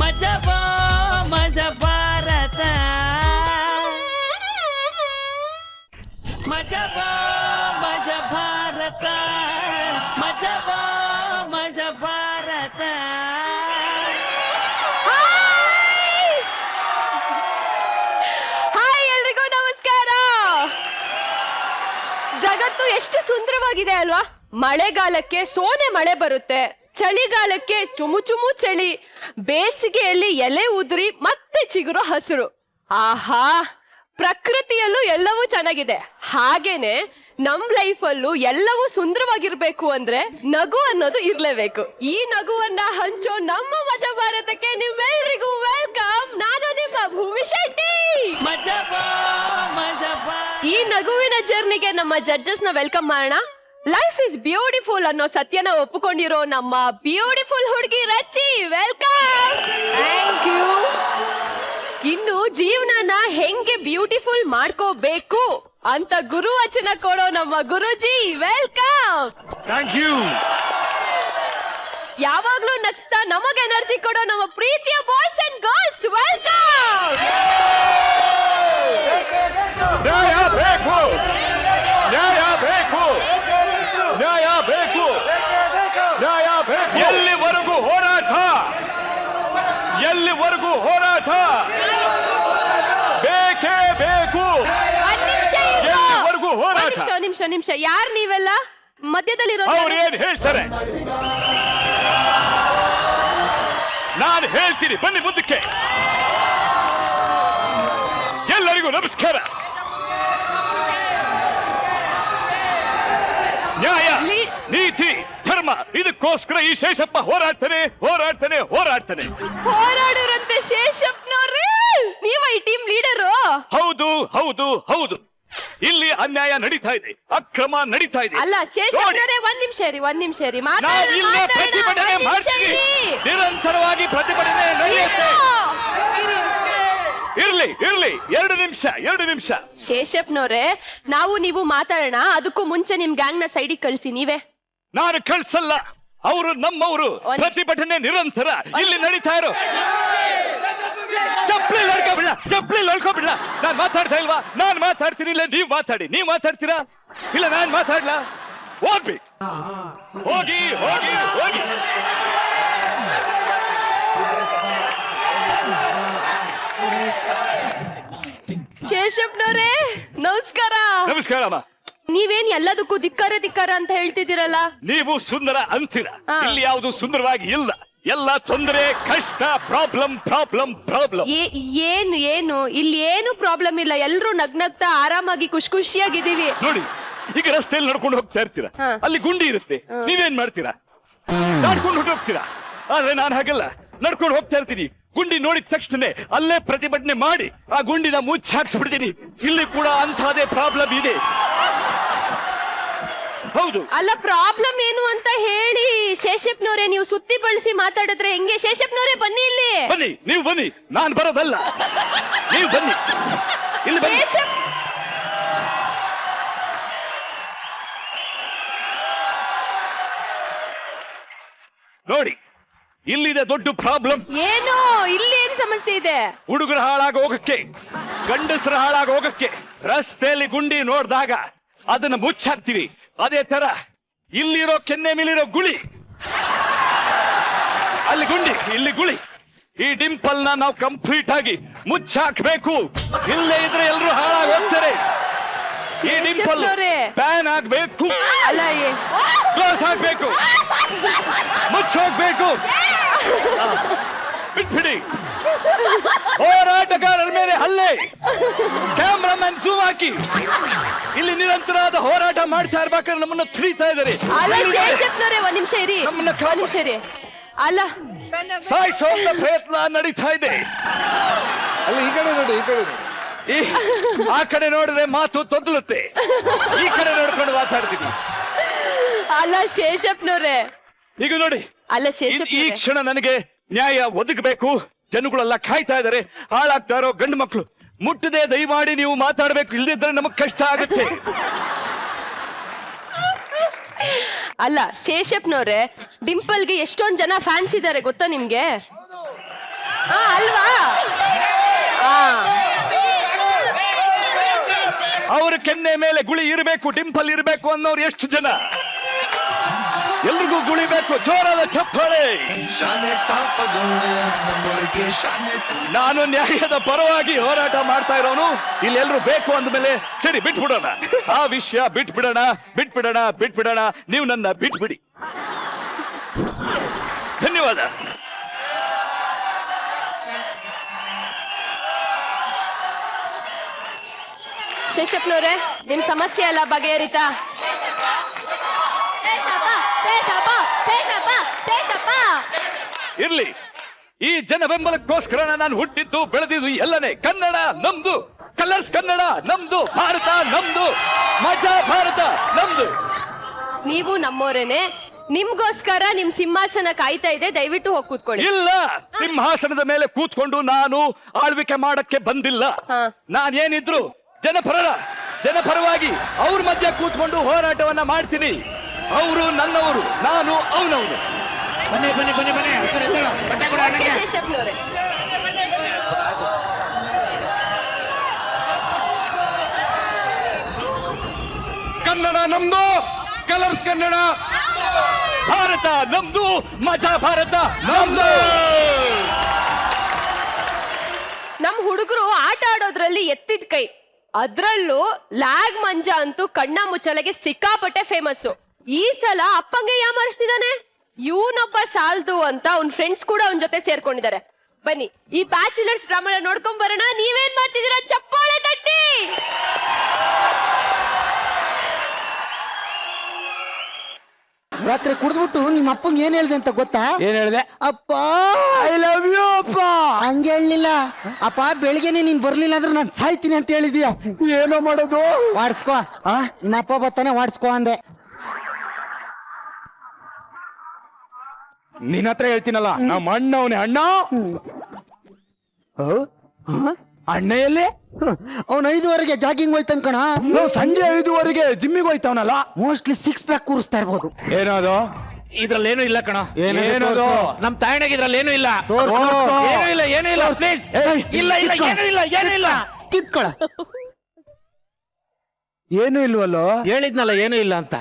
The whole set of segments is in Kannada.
ಮಜಬಾ ಮಜ ಭಾರತ ಮಜಬಾ ಮಜ ಭಾರತ ಮಜಬಾ ಮಜ ಭಾರತ. ಹಾಯ್ ಎಲ್ರಿಗೂ ನಮಸ್ಕಾರ. ಜಗತ್ತು ಎಷ್ಟು ಸುಂದರವಾಗಿದೆ ಅಲ್ವಾ? ಮಳೆಗಾಲಕ್ಕೆ ಸೋನೆ ಮಳೆ ಬರುತ್ತೆ, ಚಳಿಗಾಲಕ್ಕೆ ಚುಮು ಚುಮು ಚಳಿ, ಬೇಸಿಗೆಯಲ್ಲಿ ಎಲೆ ಉದುರಿ ಮತ್ತೆ ಚಿಗುರು ಹಸಿರು. ಆಹಾ, ಪ್ರಕೃತಿಯಲ್ಲೂ ಎಲ್ಲವೂ ಚೆನ್ನಾಗಿದೆ. ಹಾಗೇನೆ ನಮ್ ಲೈಫಲ್ಲೂ ಎಲ್ಲವೂ ಸುಂದರವಾಗಿರ್ಬೇಕು ಅಂದ್ರೆ ನಗು ಅನ್ನೋದು ಇರ್ಲೇಬೇಕು. ಈ ನಗುವನ್ನ ಹಂಚೋ ನಮ್ಮ ಮಜಾ ಭಾರತಕ್ಕೆ ನಿಮ್ಮೆಲ್ರಿಗೂ ವೆಲ್ಕಮ್. ನಾನು ನಿಮ್ಮ ಭೂಮಿ ಶೆಟ್ಟಿ. ಮಜಬಾ ಮಜಬಾ. ಈ ನಗುವಿನ ಜರ್ನಿಗೆ ನಮ್ಮ ಜಡ್ಜಸ್ ನ ವೆಲ್ಕಮ್ ಮಾಡೋಣ. ಲೈಫ್ ಇಸ್ ಬ್ಯೂಟಿಫುಲ್ ಅನ್ನೋ ಸತ್ಯನ ಒಪ್ಪಿಕೊಂಡಿರೋ ನಮ್ಮ ಬ್ಯೂಟಿಫುಲ್ ಹುಡುಗಿ ರಚ್ಚಿ, ವೆಲ್ಕಮ್. Thank you. ಇನ್ನು ಜೀವನನ ಹೆಂಗೆ ಬ್ಯೂಟಿಫುಲ್ ಮಾಡ್ಕೋಬೇಕು ಅಂತ ಗುರು ವಚನ ಕೊಡೋ ನಮ್ಮ ಗುರುಜಿ, ವೆಲ್ಕಮ್. Thank you. ಯಾವಾಗ್ಲೂ ನಗ್ಸ್ತಾ ನಮಗೆ ಎನರ್ಜಿ ಕೊಡೋ ನಮ್ಮ ಪ್ರೀತಿಯ ಬಾಯ್ಸ್ ಅಂಡ್ ಗರ್ಲ್ಸ್, ವೆಲ್ಕಮ್. ನ್ಯಾಯ ಬೇಕು, ನ್ಯಾಯ ಬೇಕು, ನ್ಯಾಯ ಬೇಕು, ನ್ಯಾಯ ಬೇಕು. ಎಲ್ಲಿವರೆಗೂ ಹೋರಾಟ, ಎಲ್ಲಿವರೆಗೂ ಹೋರಾಟ ಬೇಕೇ ಬೇಕು. ಎಲ್ಲಿವರೆಗೂ ಹೋರಾಟ. ನಿಮಿಷ ಯಾರು ನೀವೆಲ್ಲ ಮಧ್ಯದಲ್ಲಿರೋ? ಅವ್ರು ಏನ್ ಹೇಳ್ತಾರೆ ನಾನು ಹೇಳ್ತೀನಿ, ಬನ್ನಿ ಮುಂದಕ್ಕೆ. ಎಲ್ಲರಿಗೂ ನಮಸ್ಕಾರ. ನ್ಯಾಯ, ನೀತಿ, ಧರ್ಮ, ಇದಕ್ಕೋಸ್ಕರ ಈ ಶೇಷಪ್ಪ ಹೋರಾಡ್ತಾನೆ ಹೋರಾಡ್ತಾನೆ ಹೋರಾಡ್ತಾನೆ. ಹೋರಾಡೋರಂತೆ ಶೇಷಪ್ಪನವ್ರೆ, ನೀವ ಈ ಟೀಮ್ ಲೀಡರು? ಹೌದು ಹೌದು ಹೌದು. ಇಲ್ಲಿ ಅನ್ಯಾಯ ನಡೀತಾ ಇದೆ, ಅಕ್ರಮ ನಡೀತಾ ಇದೆ. ಅಲ್ಲ ಶೇಷಪ್ಪನವ್ರೆ, ಒಂದ್ ನಿಮಿಷ ರೀ, ನಾವು ಇಲ್ಲೇ ಪ್ರತಿಭಟನೆ ಮಾಡ್ತೀವಿ, ನಿರಂತರವಾಗಿ ಪ್ರತಿಭಟನೆ ನಡೆಯುತ್ತೆ. ಇರ್ಲಿ ಇರ್ಲಿ, 2 ನಿಮಿಷ. ಶೇಷಪ್ಪನವ್ರೆ, ನಾವು ನೀವು ಮಾತಾಡೋಣ. ಅದಕ್ಕೂ ಮುಂಚೆ ನಿಮ್ ಗ್ಯಾಂಗ್ ನ ಸೈಡಿಗೆ ಕಳ್ಸಿ. ನೀವೇ? ನಾನು ಕಳ್ಸಲ್ಲ, ಅವರು ನಮ್ಮವರು. ಪ್ರತಿಭಟನೆ ನಿರಂತರ ಇಲ್ಲಿ ನಡೀತಾ ಇರೋ. ಚಪ್ಪಲಿ ಲಡ್ಕೊಬಿಡ್ಲ. ನಾನ್ ಮಾತಾಡ್ತಾ ಇಲ್ವಾ? ನಾನ್ ಮಾತಾಡ್ತೀನಿ, ಇಲ್ಲ ನೀವ್ ಮಾತಾಡಿ. ನೀವ್ ಮಾತಾಡ್ತೀರಾ? ಇಲ್ಲ ನಾನ್ ಮಾತಾಡ್ಲಾ? ಹೋಗಿ ಹೋಗಿ ಹೋಗಿ ಹೋಗಿ. ಶೇಷಪ್ಪನವ್ರೆ ನಮಸ್ಕಾರ. ನಮಸ್ಕಾರಮ್ಮ. ನೀವೇನ್ ಎಲ್ಲದಕ್ಕೂ ಧಿಕ್ಕಾರ ಅಂತ ಹೇಳ್ತಿದ್ದೀರಲ್ಲ? ನೀವು ಸುಂದರ ಅಂತೀರ, ಇಲ್ಲಿ ಯಾವುದು ಸುಂದರವಾಗಿ ಇಲ್ಲ. ಎಲ್ಲ ತೊಂದರೆ, ಕಷ್ಟ, ಪ್ರಾಬ್ಲಮ್. ಏನು ಇಲ್ಲಿ ಏನು ಪ್ರಾಬ್ಲಮ್ ಇಲ್ಲ. ಎಲ್ರು ನಗ್ನಗ್ತಾ ಆರಾಮಾಗಿ ಖುಷಿಯಾಗಿದ್ದೀವಿ. ನೋಡಿ, ಈಗ ರಸ್ತೆಯಲ್ಲಿ ನಡ್ಕೊಂಡು ಹೋಗ್ತಾ ಇರ್ತೀರಾ, ಅಲ್ಲಿ ಗುಂಡಿ ಇರುತ್ತೆ. ನೀವೇನ್ ಮಾಡ್ತೀರಾ? ನಡ್ಕೊಂಡು ಹೋಗ್ತೀರಾ. ಆದ್ರೆ ನಾನು ಹಾಗಲ್ಲ, ನಡ್ಕೊಂಡು ಹೋಗ್ತಾ ಇರ್ತೀನಿ. ಗುಂಡಿ ನೋಡಿದ ತಕ್ಷಣ ಅಲ್ಲೇ ಪ್ರತಿಭಟನೆ ಮಾಡಿ ಆ ಗುಂಡಿನ ಮುಚ್ಚಾಕ್ಸ್ಬಿಡ್ತೀನಿ. ಇಲ್ಲಿ ಕೂಡ ಅಂತಹದೇ ಪ್ರಾಬ್ಲಮ್ ಇದೆ. ಹೌದು. ಅಲ್ಲ, ಪ್ರಾಬ್ಲಮ್ ಏನು ಅಂತ ಹೇಳಿ. ಶೇಷಪ್ಪನವ್ರೆ, ನೀವು ಸುತ್ತಿ ಬಳಸಿ ಮಾತಾಡಿದ್ರೆ ಹೆಂಗೆ? ಶೇಷಪ್ಪನವ್ರೆ ಬನ್ನಿ ಇಲ್ಲಿ. ಬನ್ನಿ, ನೀವು ಬನ್ನಿ. ನಾನ್ ಬರೋದಲ್ಲ, ನೀವು ಬನ್ನಿ ಇಲ್ಲಿ ಬನ್ನಿ. ನೋಡಿ, ಇಲ್ಲಿದೆ ದೊಡ್ಡ ಪ್ರಾಬ್ಲಮ್. ಏನು ಇಲ್ಲಿ ಏನ್ ಸಮಸ್ಯೆ ಇದೆ? ಹುಡುಗರು ಹಾಳಾಗಿ ಹೋಗಕ್ಕೆ, ಗಂಡಸರ ಹಾಳಾಗಿ ಹೋಗಕ್ಕೆ ರಸ್ತೆಯಲ್ಲಿ ಗುಂಡಿ ನೋಡಿದಾಗ ಅದನ್ನ ಮುಚ್ಚಾಕ್ತಿವಿ. ಅದೇ ತರ ಇಲ್ಲಿರೋ ಕೆನ್ನೆ ಮೇಲಿರೋ ಗುಳಿ, ಅಲ್ಲಿ ಗುಂಡಿ, ಇಲ್ಲಿ ಗುಳಿ. ಈ ಡಿಂಪಲ್ ನಾವು ಕಂಪ್ಲೀಟ್ ಆಗಿ ಮುಚ್ಚಾಕ್ಬೇಕು. ಇಲ್ಲೇ ಇದ್ರೆ ಎಲ್ಲರೂ ಹಾಳಾಗಿ ಹೋಗ್ತಾರೆ. ಈ ಡಿಂಪಲ್ ಬ್ಯಾನ್ ಆಗ್ಬೇಕು. ಅಲ್ಲ, ಕ್ಲೋಸ್ ಆಗ್ಬೇಕು, ಮುಚ್ಚೋಗ್ಬೇಕು. ಬಿಟ್ಬಿಡಿ. ಹೋರಾಟಗಾರರ ಮೇಲೆ ಹಲ್ಲೆ, ಕ್ಯಾಮ್ರಾಮನ್ ಜೂಮ್ ಹಾಕಿ. ಇಲ್ಲಿ ನಿರಂತರವಾದ ಹೋರಾಟ ಮಾಡ್ತಾ ಇರ್ಬೇಕಾದ್ರೆ ನಮ್ಮನ್ನ ತಿಳಿತಾ ಇದ್ದಾರೆ. ಒಂದ್ ನಿಮಿಷ ಇರಿ. ಅಲ್ಲ, ಸಾಯಿಸೋ ಪ್ರಯತ್ನ ನಡೀತಾ ಇದೆ. ಅಲ್ಲ, ಈ ಕಡೆ ನೋಡಿ, ಈ ಕಡೆ. ಆ ಕಡೆ ನೋಡಿದ್ರೆ ಮಾತು ತೊದಲುತ್ತೆ, ಈ ಕಡೆ ನೋಡ್ಕೊಂಡು ಮಾತಾಡ್ತೀನಿ. ಅಲ್ಲ ಶೇಷಪ್ಪನವ್ರೆ, ಈಗ ನೋಡಿ, ಅಲ್ಲ ಈ ಕ್ಷಣ ನನಗೆ ನ್ಯಾಯ ಒದಗಬೇಕು. ಜನಗಳೆಲ್ಲ ಕಾಯ್ತಾ ಇದಾರೆ. ಹಾಳಾಗ್ತಾ ಇರೋ ಗಂಡು ಮಕ್ಕಳು ಮುಟ್ಟದೆ ದಯಮಾಡಿ ನೀವು ಮಾತಾಡ್ಬೇಕು, ಇಲ್ದಿದ್ರೆ ನಮಗ್ ಕಷ್ಟ ಆಗುತ್ತೆ. ಅಲ್ಲ ಶೇಷಪ್ಪನವ್ರೆ, ಡಿಂಪಲ್ಗೆ ಎಷ್ಟೊಂದ್ ಜನ ಫ್ಯಾನ್ಸ್ ಇದ್ದಾರೆ ಗೊತ್ತಾ ನಿಮ್ಗೆ? ಅವ್ರ ಕೆನ್ನೆ ಮೇಲೆ ಗುಳಿ ಇರಬೇಕು, ಡಿಂಪಲ್ ಇರಬೇಕು ಅನ್ನೋರು ಎಷ್ಟು ಜನ? ಎಲ್ರಿಗೂ ಗುಳಿ ಬೇಕು, ಜೋರಾದ ಚಪ್ಪಾಳೆ. ನಾನು ನ್ಯಾಯದ ಪರವಾಗಿ ಹೋರಾಟ ಮಾಡ್ತಾ ಇರೋನು, ಇಲ್ಲೆಲ್ಲರೂ ಬೇಕು ಅಂದ್ಮೇಲೆ ಸರಿ ಬಿಟ್ಬಿಡೋಣ, ಆ ವಿಷಯ ಬಿಟ್ಬಿಡೋಣ. ನೀವು ನನ್ನ ಬಿಟ್ಬಿಡಿ. ಧನ್ಯವಾದ. ಶೇಷಪ್ಪನವ್ರೆ, ನಿಮ್ ಸಮಸ್ಯೆ ಎಲ್ಲ ಬಗೆಹರಿತಾ? ಇರ್ಲಿ, ಈ ಜನ ಬೆಂಬಲಕ್ಕೋಸ್ಕರ ನಾನು ಹುಟ್ಟಿದ್ದು ಬೆಳೆದಿದ್ದು ಎಲ್ಲನೇ. ಕನ್ನಡ ನಮ್ದು, ಕಲರ್ಸ್ ಕನ್ನಡ ನಮ್ದು, ಭಾರತ ನಮ್ದು, ಮಜಾ ಭಾರತ ನಮ್ದು. ನೀವು ನಮ್ಮೋರೇನೆ, ನಿಮ್ಗೋಸ್ಕರ ನಿಮ್ ಸಿಂಹಾಸನ ಕಾಯ್ತಾ ಇದೆ, ದಯವಿಟ್ಟು ಹೋಗಿ ಕೂತ್ಕೊಳ್ಳಿ. ಇಲ್ಲ, ಸಿಂಹಾಸನದ ಮೇಲೆ ಕೂತ್ಕೊಂಡು ನಾನು ಆಳ್ವಿಕೆ ಮಾಡಕ್ಕೆ ಬಂದಿಲ್ಲ. ಹಾ. ನಾನೇನಿದ್ರು ಜನಪರವಾಗಿ ಅವ್ರ ಮಧ್ಯೆ ಕೂತ್ಕೊಂಡು ಹೋರಾಟವನ್ನ ಮಾಡ್ತೀನಿ. ಅವರು ನನ್ನವರು, ನಾನು ಅವನವನು. ಬನ್ನಿ ಬಟ್ಟೆ ಕೊಡು ಅಣ್ಣಂಗೆ. ಶೇಷಪ್ಪನವ್ರೆ, ಕನ್ನಡ ನಮ್ದು, ಕಲರ್ಸ್ ಕನ್ನಡ, ಭಾರತ ನಮ್ದು, ಮಜಾ ಭಾರತ ನಮ್ದು. ನಮ್ ಹುಡುಗರು ಆಟ ಆಡೋದ್ರಲ್ಲಿ ಎತ್ತಿದ ಕೈ, ಅದ್ರಲ್ಲೂ ಲ್ಯಾಗ್ ಮಂಜ ಅಂತೂ ಕಣ್ಣ ಮುಚ್ಚಲೆಗೆ ಸಿಕ್ಕಾಪಟ್ಟೆ ಫೇಮಸ್. ಈ ಸಲ ಅಪ್ಪಂಗೆ ಯಾಮರಿಸ್ತಿದ್ದಾನೆ. ಇವನೊಬ್ಬ ಸಾಲ್ದು ಅಂತ ಅವ್ನ ಫ್ರೆಂಡ್ಸ್ ಕೂಡ ಅವನ ಜೊತೆ ಸೇರ್ಕೊಂಡಿದ್ದಾರೆ. ಬನ್ನಿ ಈ ಬ್ಯಾಚುಲರ್ಸ್ ಡ್ರಾಮಾ ನೋಡ್ಕೊಂಡ್ ಬರೋಣ. ನೀವೇನ್ ಮಾಡ್ತಿದ್ದೀರಾ? ಚಪ್ಪಾಳೆ ತಟ್ಟಿ. ರಾತ್ರಿ ಕುಡಿದ್ಬಿಟ್ಟು ನಿಮ್ಮ ಅಪ್ಪಂಗೆ ಏನ್ ಹೇಳ್ದೆ ಅಂತ ಗೊತ್ತಾ? ಏನ್ ಹೇಳಿದೆ? ಅಪ್ಪ ಐ ಲವ್ ಯು ಅಪ್ಪ. ಹಂಗೆ ಹೇಳಲಿಲ್ಲ ಅಪ್ಪ, ಬೆಳಿಗ್ಗೆನೆ ನೀನ್ ಬರ್ಲಿಲ್ಲ ಅಂದ್ರೆ ನಾನು ಸಾಯ್ತೀನಿ ಅಂತ ಹೇಳಿದ್ಯಾ. ಏನೋ ಮಾಡೋದು? ವಾಡ್ಸ್ಕೋ, ನಿಮ್ಮ ಅಪ್ಪ ಬರ್ತಾನೆ, ವಾಡ್ಸ್ಕೋ ಅಂದೆ. ನಿನ್ನ ಹತ್ರ ಹೇಳ್ತೀನಲ್ಲ, ನಮ್ಮ ಅಣ್ಣವನೇ ಅಣ್ಣ. ಅಣ್ಣ ಎಲ್ಲಿ? ಅವ್ನು 5 ಜಾಗಿಂಗ್ ಹೋಯ್ತಾನ ಕಣ. ಸಂಜೆ 5 ಜಿಮ್ಮಿಗೆ ಹೋಯ್ತವನಲ್ಲ. ಮೋಸ್ಟ್ಲಿ 6 ಪ್ಯಾಕ್ ಕೂರಿಸ್ತಾ ಇರ್ಬೋದು. ಏನದು? ಇದ್ರಲ್ಲೇನು ಇಲ್ಲ ಕಣ. ಏನದು? ನಮ್ ತಾಯಣಗೆ ಇದ್ರಲ್ಲೇನು ಇಲ್ಲ. ಏನು ಇಲ್ಲ ಪ್ಲೀಸ್. ಏನು ಇಲ್ಲ. ಕಿತ್ಕೊಳ. ಏನು ಇಲ್ವಲ್ಲೋ? ಹೇಳಿದ್ನಲ್ಲ ಏನು ಇಲ್ಲ ಅಂತ.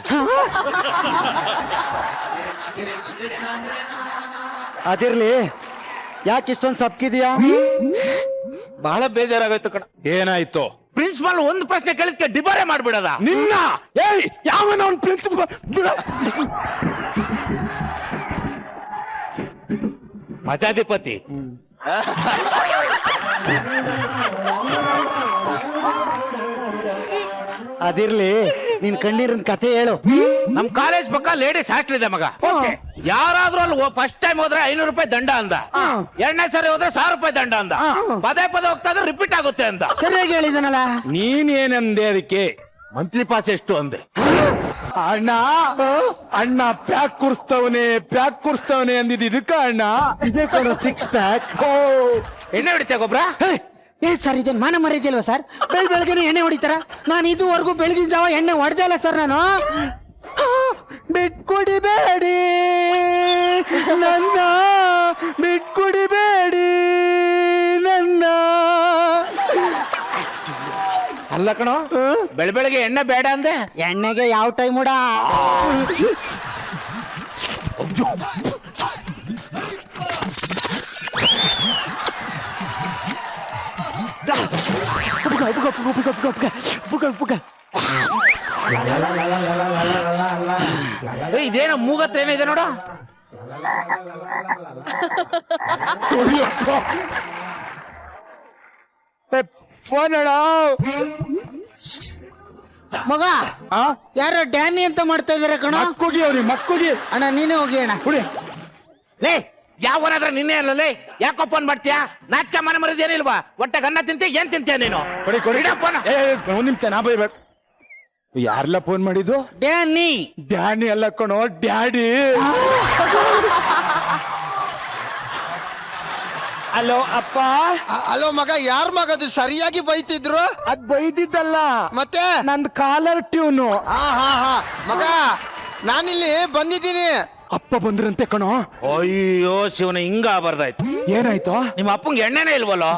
ಅದಿರ್ಲಿ, ಯಾಕೆ ಇಷ್ಟೊಂದು ಸಪ್ಕಿದೀಯಾ? ಬಹಳ ಬೇಜಾರಾಗೋಯ್ತು ಕಣ. ಏನಾಯ್ತು? ಪ್ರಿನ್ಸಿಪಾಲ್ ಒಂದು ಪ್ರಶ್ನೆ ಕೇಳಿದ್ಕೆ ಡಿಬಾರೆ ಮಾಡ್ಬಿಡದ. ನಿನ್ನ ಯಾವನ ಅವ್ನ ಪ್ರಿನ್ಸಿಪಲ್? ಮಜಾಧಿಪತಿ. ಅದಿರ್ಲಿ, ನೀನ್ ಕಣ್ಣೀರಿನ ಕಥೆ ಹೇಳು. ನಮ್ ಕಾಲೇಜ್ ಪಕ್ಕ ಲೇಡೀಸ್ ಹಾಸ್ಟೆಲ್ ಇದೆ ಮಗ. ಯಾರಾದ್ರೂ ಅಲ್ಲಿ ಫಸ್ಟ್ ಟೈಮ್ ಹೋದ್ರೆ 500 ರೂಪಾಯಿ ದಂಡ ಅಂದ. 2ನೇ ಸರಿ ಹೋದ್ರೆ 1000 ರೂಪಾಯಿ ದಂಡ ಅಂದ. ಪದೇ ಹೋಗ್ತಾ ಇದ್ರೆ ರಿಪೀಟ್ ಆಗುತ್ತೆ ಅಂದ. ಸರಿಯಾಗಿ ಹೇಳಿದನಲ್ಲ. ನೀನ್ ಏನಂದೆ ಅದಕ್ಕೆ? ಮಂತ್ಲಿ ಪಾಸ್ ಎಷ್ಟು ಅಂದೆ. ಅಣ್ಣ ಪ್ಯಾಕ್ ಕುರ್ಸ್ತವನೆ ಅಂದಿದ್ದು ಇದಕ್ಕ ಅಣ್ಣ? 6 ಪ್ಯಾಕ್. ಎಣ್ಣೆ ಹೊಡಿತೀಯ ಗೊಬ್ರ? ಏನ್ ಸರ್, ಇದೇನ್ ಮಾನ ಮರ್ಯಾದೆಲ್ವಾ ಸರ್? ಬೆಳಗ್ಗೆನೆ ಎಣ್ಣೆ ಹೊಡಿತಾರ? ನಾನು ಇದುವರೆಗೂ ಬೆಳಗಿನ ಜಾವ ಎಣ್ಣೆ ಹೊಡೆದಿಲ್ಲ ಸರ್. ನಾನು ಬಿಟ್ಕೊಡಿಬೇಡಿ ನನ್ನ, ಬಿಟ್ಕೊಡಿಬೇಡಿ ನನ್ನ. ಅಲ್ಲ ಕಣೋ, ಬೆಳಗ್ಗೆ ಎಣ್ಣೆ ಬೇಡ ಅಂದೆ. ಎಣ್ಣೆಗೆ ಯಾವ ಟೈಮ್ ಉಡ? ಇದೇನೋ ಮೂಗತ್ರ ಏನಿದೆ ನೋಡ. ಮಗ, ಯಾರೋ ಡ್ಯಾನಿ ಅಂತ ಮಾಡ್ತಾ ಇದಾರೆ ಕಣ. ಮಕ್ಕುಗಿ ಅಣ್ಣ, ನೀನೇ ಹೋಗಿ ಅಣ್ಣ. ಲೇ, ಯಾವನಾದ್ರ ನಿನ್ನೆ ಅಲ್ಲಲೇ, ಯಾಕೋ ಫೋನ್ ಮಾಡ್ತೀಯಾ? ನಾಚಿಕೆ ಮನೆ ಮರಿದ ಏನಿಲ್ವಾ? ಹೊಟ್ಟೆಗೆ ಅನ್ನ ತಿಂತಿ, ಏನ್ ತಿಂತೀಯ ನೀನು? ಒಂದ್ ನಿಮಿಷ, ನಾ ಬೈಬೇಕು. ಯಾರೆಲ್ಲ ಫೋನ್ ಮಾಡಿದ್ದು? ಡ್ಯಾನಿ ಅಲ್ಲ ಕಣೋ, ಡ್ಯಾಡಿ. ಹಲೋ ಅಪ್ಪ. ಹಲೋ ಮಗ, ಯಾರ ಮಗ ಅದು? ಸರಿಯಾಗಿ ಬೈತಿದ್ರು. ಅದ್ ಬೈದಿದ್ದಲ್ಲ, ಮತ್ತೆ ನಂದ್ ಕಾಲರ್ ಟ್ಯೂನು. ಮಗ, ನಾನಿಲ್ಲಿ ಬಂದಿದ್ದೀನಿ. ಅಪ್ಪ ಬಂದ್ರಂತೆ ಕಣೋ. ಅಯ್ಯೋ ಶಿವನ, ಹಿಂಗ ಬರ್ದಾಯ್ತು. ಏನಾಯ್ತು? ನಿಮ್ಮ ಅಪ್ಪಂಗೆ ಎಣ್ಣೆನೇ ಇಲ್ವಲ್ಲೋ?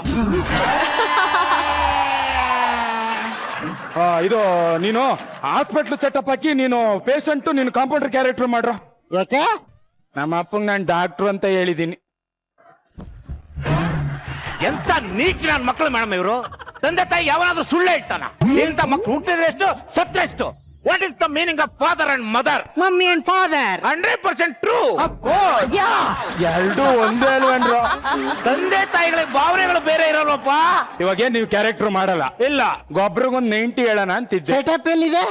ಇದು ನೀನು ಹಾಸ್ಪಿಟ್ಲ್ ಸೆಟಪ್ ಹಾಕಿ ನೀನು ಪೇಷಂಟ್ ನೀನು ಕಾಂಪೌಂಡರ್ ಕ್ಯಾರೆಕ್ಟರ್ ಮಾಡ್ರ. ಯಾಕೆ? ನಮ್ಮ ಅಪ್ಪಂಗ್ ನಾನು ಡಾಕ್ಟ್ರು ಅಂತ ಹೇಳಿದೀನಿ. ಎಂತ ನೀಚ ನನ್ನ ಮಕ್ಕಳು ಮೇಡಮ್ ಇವರು. ತಂದೆ ತಾಯಿ ಯಾವನಾದ್ರೂ ಸುಳ್ಳು ಹೇಳ್ತಾನ? ಇಂಥ ಮಕ್ಕಳು ಹುಟ್ಟಿದ್ರೆ ಎಷ್ಟು ಸತ್ರೆಷ್ಟು? What is the meaning of father and mother? Mummy and father 100% true. ಎರಡು ಒಂದೇ ಅಲ್ವೇನ್ರು? ತಂದೆ ತಾಯಿಗಳಿಗೆ ಭಾವನೆಗಳು ಬೇರೆ ಇರಲ್ವಪ್ಪ. ಇವಾಗ ನೀವು ಕ್ಯಾರೆಕ್ಟರ್ ಮಾಡಲ್ಲ? ಇಲ್ಲ. ಗೊಬ್ಬರಿಗೊಂದು 90 ಹೇಳೋಣ ಅಂತಿದ್ದೆ. ಸೆಟಪ್ ಎಲ್ಲಿದೆ?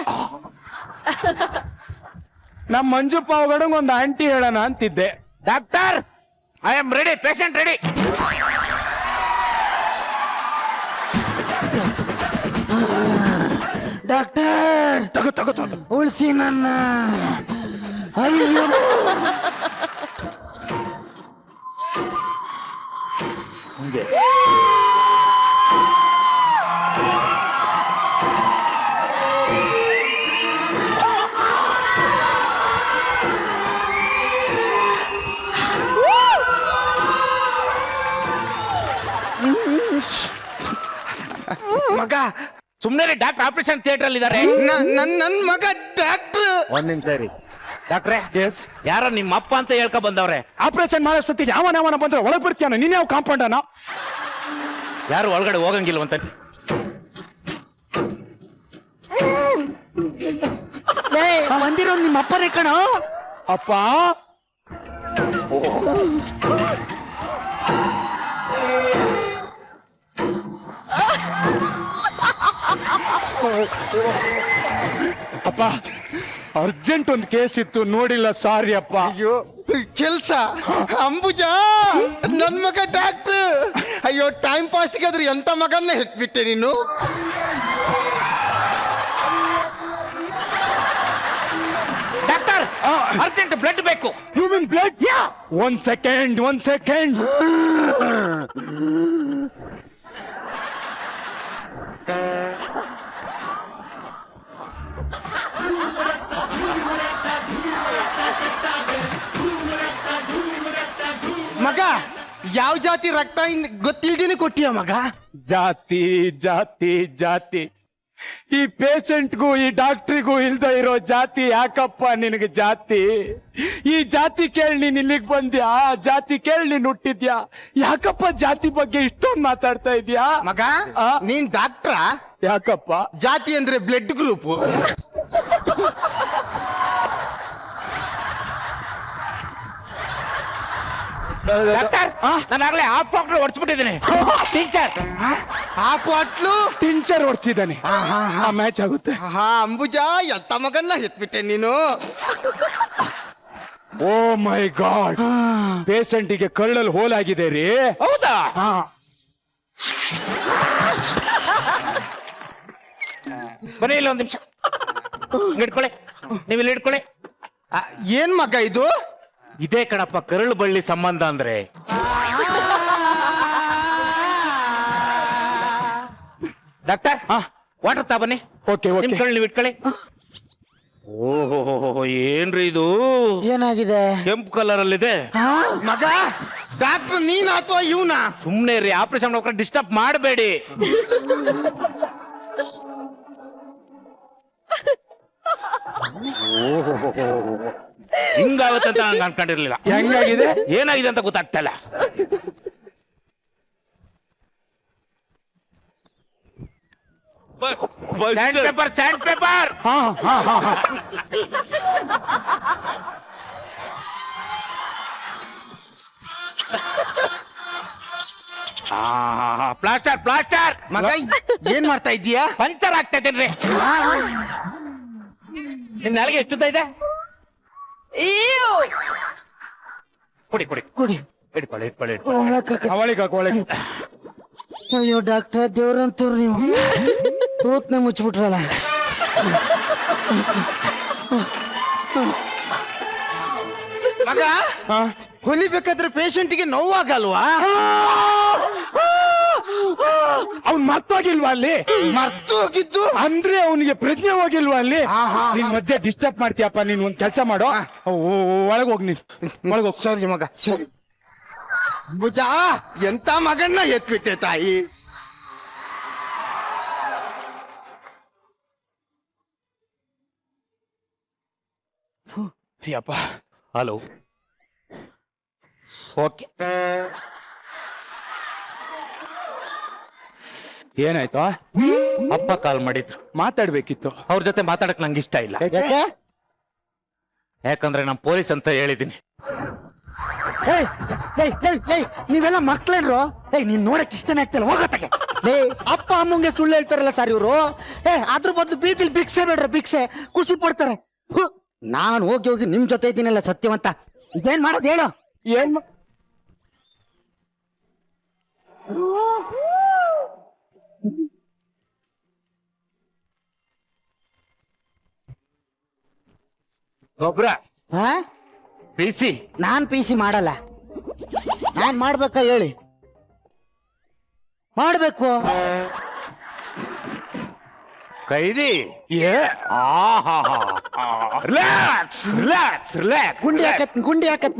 ನಮ್ಮ ಮಂಜು ಪಾವಗಡಂಗ್ ಒಂದು ಆಂಟಿ ಹೇಳೋಣ ಅಂತಿದ್ದೆ. Doctor, I am ready. Patient ready. Doctor ತಗೋ ಉಳಿಸಿ ನನ್ನ. ಅಯ್ಯೋ ಮಗ ಸುಮ್ನೆ ಡಾಕ್ಟರ್ ಆಪರೇಷನ್ ಥಿಯೇಟರ್ ಅಲ್ಲಿ ಇದಾರೆ. ನನ್ ಮಗ ಡಾಕ್ಟರ್. ಒಂದ್ ನಿಮಿಷ ರೀ ಡಾಕ್ಟ್ರೆ. ಎಸ್. ಯಾರೋ ನಿಮ್ಮ ಅಪ್ಪ ಅಂತ ಹೇಳ್ಕೊ ಬಂದವ್ರೆ. ಆಪರೇಷನ್ ಮಾಡೋಷ್ಟೊತ್ತಿಗೆ ಯಾವನ ಬಂದ್ರೆ ಒಳಗ್ ಬರ್ತೀಯಾನ? ನೀನ್ ಯಾವ ಕಾಂಪೌಂಡನ? ಯಾರು ಒಳಗಡೆ ಹೋಗಂಗಿಲ್ವಂತ. ಬಂದಿರೋ ನಿಮ್ಮ ಅಪ್ಪನೇ ಕಣೋ. ಅಪ್ಪ ಅಪ್ಪ ಅರ್ಜೆಂಟ್ ಒಂದು ಕೇಸ್ ಇತ್ತು, ನೋಡಿಲ್ಲ, ಸಾರಿ ಅಪ್ಪ. ಅಯ್ಯೋ ಕೆಲ್ಸ ಅಂಬುಜಾ, ನನ್ ಮಗ ಡಾಕ್ಟರ್. ಅಯ್ಯೋ ಟೈಮ್ ಪಾಸ್ಗಾದ್ರೆ ಎಂತ ಮಗನ್ನ ಹೆತ್ಬಿಟ್ಟೆ ನೀನು. ಡಾಕ್ಟರ್, ಅರ್ಜೆಂಟ್ ಬ್ಲಡ್ ಬೇಕು. You mean blood? ಒಂದ್ ಸೆಕೆಂಡ್. ಮಗ ಯಾವ ಜಾತಿ ರಕ್ತ ಗೊತ್ತಿಲ್ದೇನೆ ಕೊಟ್ಟಿಯ ಮಗ. ಜಾತಿ ಈ ಪೇಷಂಟ್ಗೂ ಈ ಡಾಕ್ಟ್ರಿಗೂ ಇಲ್ದ ಇರೋ ಜಾತಿ ಯಾಕಪ್ಪ ನಿನಗೆ ಜಾತಿ? ಈ ಜಾತಿ ಕೇಳಿ ನೀನ್ ಇಲ್ಲಿಗೆ ಬಂದ್ಯಾ? ಜಾತಿ ಕೇಳಿ ನೀನ್ ಹುಟ್ಟಿದ್ಯಾ? ಯಾಕಪ್ಪ ಜಾತಿ ಬಗ್ಗೆ ಇಷ್ಟೊಂದು ಮಾತಾಡ್ತಾ ಇದ್ಯಾ ಮಗ? ನೀನ್ ಡಾಕ್ಟ್ರ? ಯಾಕಪ್ಪ? ಜಾತಿ ಅಂದ್ರೆ ಬ್ಲಡ್ ಗ್ರೂಪ್. ಡಾಕ್ಟರ್, ನಾನು ಆಗ್ಲೇ ಹಾಫ್ ಡಾಕ್ಟರ್ ಹೊಡ್ಸ್ಬಿಟ್ಟಿದ್ದೀನಿ. ಟೀಚರ್ ಹಾಫ್ ಬಾಟ್ಲು ಟಿಂಚರ್ ಹೊಡ್ಸಿದ್ದಾನೆ. ಮ್ಯಾಚ್ ಆಗುತ್ತೆ. ಹಾ ಅಂಬುಜಾ, ಎಂತ ಮಗನ್ನ ಹೆತ್ಬಿಟ್ಟೆ ನೀನು. ಓ ಮೈ ಗಾಡ್, ಪೇಷಂಟಿಗೆ ಕಳ್ಳಲ್ಲಿ ಹೋಲಾಗಿದೆ ರೀ. ಹೌದಾ? ಬನ್ನಿ ಇಲ್ಲ ಒಂದ್ ನಿಮಿಷ ಇಟ್ಕೊಳ್ಳಿ. ನೀವು ಇಲ್ಲಿ ಇಟ್ಕೊಳ್ಳಿ. ಏನ್ ಮಗ ಇದು? ಇದೇ ಕಣಪ್ಪ ಕರಳು ಬಳ್ಳಿ ಸಂಬಂಧ ಅಂದ್ರೆ. ಡಾಕ್ಟರ್, ವಾಟರ್ ತಾ ಬನ್ನಿ. ಓಕೆ ನಿಮ್ ಕರಳು ನೀವು ಇಟ್ಕೊಳ್ಳಿ. ಓಹೋ, ಏನ್ರಿ ಇದು? ಏನಾಗಿದೆ? ಕೆಂಪು ಕಲರ್ ಅಲ್ಲಿದೆ. ಮಗ ಡಾಕ್ಟರ್ ನೀನ್ ಅಥವಾ ಇವನ? ಸುಮ್ನೆ ರೀ, ಆಪರೇಷನ್ ಮಾಡ್ಕೊಂಡು ಡಿಸ್ಟರ್ಬ್ ಮಾಡಬೇಡಿ. ಹಿಂಗಾಗುತ್ತೆ ಅಂತ ನಾನು ಅನ್ಕೊಂಡಿರ್ಲಿಲ್ಲ. ಹೆಂಗಾಗಿದೆ? ಏನಾಗಿದೆ ಅಂತ ಗೊತ್ತಾಗ್ತಾ ಇಲ್ಲ. Sandpaper. ಪ್ಲಾಸ್ಟರ್. ಮಗ ಏನ್ ಮಾಡ್ತಾ ಇದ್ದೀಯಾ? ಪಂಚರ್ ಆಗ್ತಾ ಇದ್ದೇನ್ರಿ. ನಿಮ್ ನಾಳೆಗೆ ಎಷ್ಟು ಇದೆ? ಅಯ್ಯೋ, ಕೊಡಿ ಇಟ್ಕೊಳ್ಳಿ. ಅವಳಿಗೆ ಅಯ್ಯೋ ಡಾಕ್ಟರ್, ದೇವ್ರಂತವ್ರು ನೀವು. ತೂತ್ನೆ ಮುಚ್ಚಿಬಿಟ್ರಲ್ಲ. ಮಗ ಹೊಲಿಬೇಕಾದ್ರೆ ಪೇಷಂಟ್ಗೆ ನೋವಾಗಲ್ವಾ? ಅವ್ನ್ ಮರ್ತೋಗಿಲ್ವಾ ಅಲ್ಲಿ? ಮರ್ತು ಹೋಗಿದ್ದು ಅಂದ್ರೆ ಅವನಿಗೆ ಪ್ರಜ್ಞೆ ಹೋಗಿಲ್ವಾ ಅಲ್ಲಿ? ನಿನ್ ಮಧ್ಯೆ ಡಿಸ್ಟರ್ಬ್ ಮಾಡ್ತೀಯಪ್ಪ. ನೀನ್ ಒಂದ್ ಕೆಲಸ ಮಾಡೋ, ಒಳಗ್ ಹೋಗ್. ನೀನ್ ಒಳಗ್ ಹೋಗ್. ಸರಿ ಮಗ ಸರಿ. ಭುಜ, ಎಂತ ಮಗನ್ನ ಎತ್ಬಿಟ್ಟೆ ತಾಯಿ. ಅಯ್ಯಪ್ಪ. ಹಲೋ. ಓಕೆ. ಏನಾಯ್ತು? ಅಪ್ಪ ಕಾಲ್ ಮಾಡಿದ್ರು, ಮಾತಾಡ್ಬೇಕಿತ್ತು. ಅವ್ರ ಜೊತೆ ಮಾತಾಡಕ್ ನಂಗೆ ಇಷ್ಟ ಇಲ್ಲ. ಯಾಕಂದ್ರೆ ನಾನು ಪೊಲೀಸ್ ಅಂತ ಹೇಳಿದೀನಿ. ನೀವೆಲ್ಲ ಮಕ್ಳೇನ್ರು? ನೀನ್ ನೋಡಕ್ ಇಷ್ಟನೇ ಆಗ್ತಿಲ್ಲ, ಹೋಗತ್ತಾಗೆ. ಅಪ್ಪ ಅಮ್ಮಂಗೆ ಸುಳ್ಳು ಹೇಳ್ತಾರಲ್ಲ ಸರ್ ಇವರು. ಅದ್ರ ಬದಲು ಬೀದಿಲ್ ಭಿಕ್ಷೆ ಬೇಡ್ರ, ಭಿಕ್ಷೆ ಖುಷಿ ಪಡ್ತಾರೆ. ನಾನು ಹೋಗಿ ಹೋಗಿ ನಿಮ್ ಜೊತೆ ಇದ್ದೀನಲ್ಲ ಸತ್ಯವಂತ, ಇದೇನ್ ಮಾಡೋದು ಹೇಳು? ಏನ್ ಗೊಬ್ರ ಹಾ? ಬಿಸಿ ನಾನ್ ಪಿ ಸಿ ಮಾಡಲ್ಲ. ನಾನ್ ಮಾಡ್ಬೇಕಾ ಹೇಳಿ? ಮಾಡ್ಬೇಕು. ಕೈದಿ. Relax relax relax. ಗುಂಡಿ ಹಾಕತ್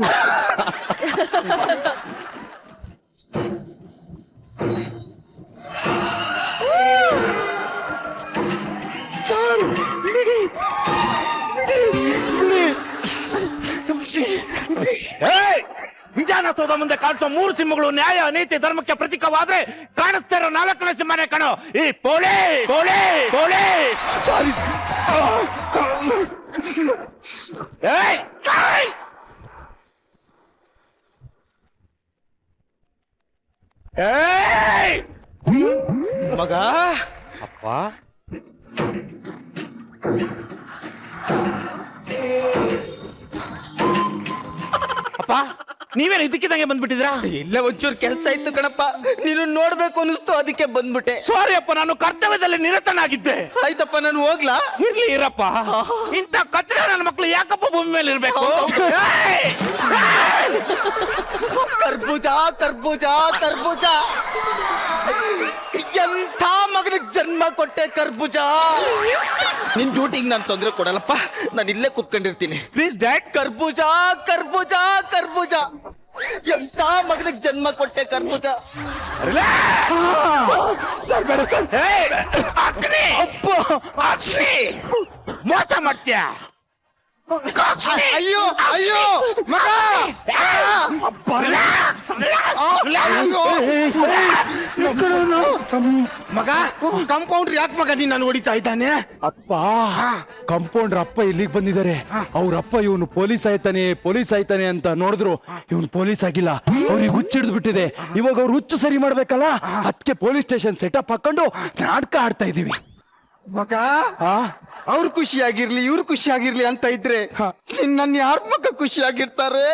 ವಿಧಾನಸೌಧ ಮುಂದೆ ಕಾಣಿಸೋ 3 ಸಿಂಹಗಳು ನ್ಯಾಯ ನೀತಿ ಧರ್ಮಕ್ಕೆ ಪ್ರತೀಕವಾದ್ರೆ ಕಾಣಿಸ್ತಾ ಇರೋ 4ನೇ ಸಿಂಹನೇ ಕಣೋ ಈ ಪೊಲೀಸ್ ಪೊಲೀಸ್ ಪೊಲೀಸ್. ಮಗ ಅಪ್ಪ ಅಪ್ಪ ನೀವೇನು ಇದಕ್ಕಿದಂಗೆ ಬಂದ್ಬಿಟ್ಟಿದ್ರಾ? ಇಲ್ಲ, ಒಂಚೂರು ಕೆಲಸ ಇತ್ತು ಕಣಪ್ಪ, ನೀನು ನೋಡ್ಬೇಕು ಅನಿಸ್ತು, ಅದಕ್ಕೆ ಬಂದ್ಬಿಟ್ಟೆ. ಸಾರಿ ಅಪ್ಪ, ನಾನು ಕರ್ತವ್ಯದಲ್ಲಿ ನಿರತನಾಗಿದ್ದೆ. ಆಯ್ತಪ್ಪ, ನಾನು ಹೋಗ್ಲಾ? ಇರ್ಲಿ ಇರಪ್ಪ. ಇಂಥ ಕಚ್ಚಡ ನನ್ನ ಮಕ್ಕಳು ಯಾಕಪ್ಪ ಭೂಮಿ ಮೇಲೆ ಇರ್ಬೇಕು? ಕರ್ಬೂಜ ಕರ್ಬೂಜ ಕರ್ಬೂಜ, ಎಂಥ ಮಗನಿಗೆ ಜನ್ಮ ಕೊಟ್ಟೆ ಕರ್ಬೂಜ. ನಿನ್ ಡ್ಯೂಟಿಗೆ ನಾನು ತೊಂದರೆ ಕೊಡಲ್ಲಪ್ಪ, ನಾನು ಇಲ್ಲೇ ಕುತ್ಕೊಂಡಿರ್ತೀನಿ. Please dad. ಕರ್ಬೂಜ ಕರ್ಬೂಜ ಕರ್ಬೂಜ, ಎಂಥ ಮಗನಿಗೆ ಜನ್ಮ ಕೊಟ್ಟೆ ಕರ್ಬೂಜ. ಮೋಸ ಮಾಡ್ತೀಯ? ಅಯ್ಯೋ ಅಯ್ಯೋ ಮಗ, ಮಗ ಕಂಪೌಂಡ್ರ್ ಯಾಕೆ ಮಗ ನೀನ್ ನಾನು ಹೊಡಿತಾ ಇದ್ದಾನೆ? ಅಪ್ಪ, ಕಂಪೌಂಡರ್ ಅಪ್ಪ ಇಲ್ಲಿಗೆ ಬಂದಿದ್ದಾರೆ. ಅವ್ರಪ್ಪ ಇವನು ಪೊಲೀಸ್ ಆಯ್ತಾನೆ ಅಂತ ನೋಡಿದ್ರು, ಇವನು ಪೊಲೀಸ್ ಆಗಿಲ್ಲ, ಅವ್ರಿಗೆ ಹುಚ್ಚಿಡ್ದು ಬಿಟ್ಟಿದೆ. ಇವಾಗ ಅವ್ರು ಹುಚ್ಚು ಸರಿ ಮಾಡ್ಬೇಕಲ್ಲ, ಅದಕ್ಕೆ ಪೊಲೀಸ್ ಸ್ಟೇಷನ್ ಸೆಟಪ್ ಹಾಕೊಂಡು ನಾಟಕ ಆಡ್ತಾ ಇದೀವಿ. ಮಗ, ಅವ್ರು ಖುಷಿಯಾಗಿರ್ಲಿ ಇವ್ರು ಖುಷಿಯಾಗಿರ್ಲಿ ಅಂತ ಇದ್ರೆ ನನ್ನ ಯಾರ ಮಗ ಖುಷಿಯಾಗಿರ್ತಾರೆ?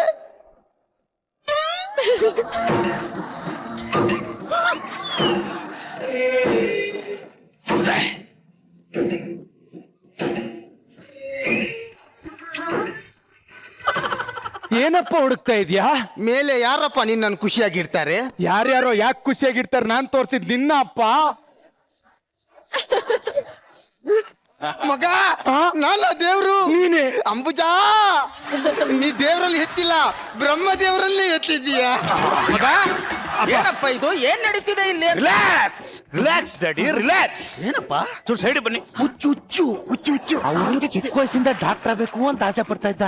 ಏನಪ್ಪ ಹುಡುಕ್ತಾ ಇದೀಯಾ? ಮೇಲೆ ಯಾರಪ್ಪ ನಿನ್ನ ಖುಷಿಯಾಗಿರ್ತಾರೆ? ಯಾರ್ಯಾರೋ ಯಾಕೆ ಖುಷಿಯಾಗಿರ್ತಾರೆ? ನಾನ್ ತೋರ್ಸಿದ್ ನಿನ್ನ ಅಪ್ಪ. ಮಗ, ನಾನ ದೇವ್ರು, ನೀನೇ. ಅಂಬುಜಾ, ನೀ ದೇವರಲ್ಲಿ ಎತ್ತಿಲ್ಲ, ಬ್ರಹ್ಮ ದೇವರಲ್ಲಿ ಎತ್ತಿದ್ದೀಯ. ಮಗ, ಏನಪ್ಪ ಇದು? ಏನ್ ನಡೀತಿದೆ ಇಲ್ಲಿ? Relax relax daddy relax. ಏನಪ್ಪ? ಚೂರು ಸೈಡ್ ಬನ್ನಿ. ಹುಚ್ಚು ಹುಚ್ಚು ಹುಚ್ಚು ಹುಚ್ಚು. ಅವ್ರಿಗೆ ಚಿಕ್ಕ ವಯಸ್ಸಿಂದ ಡಾಕ್ಟರ್ ಆಗ್ಬೇಕು ಅಂತ ಆಸೆ ಪಡ್ತಾ ಇದ್ದ.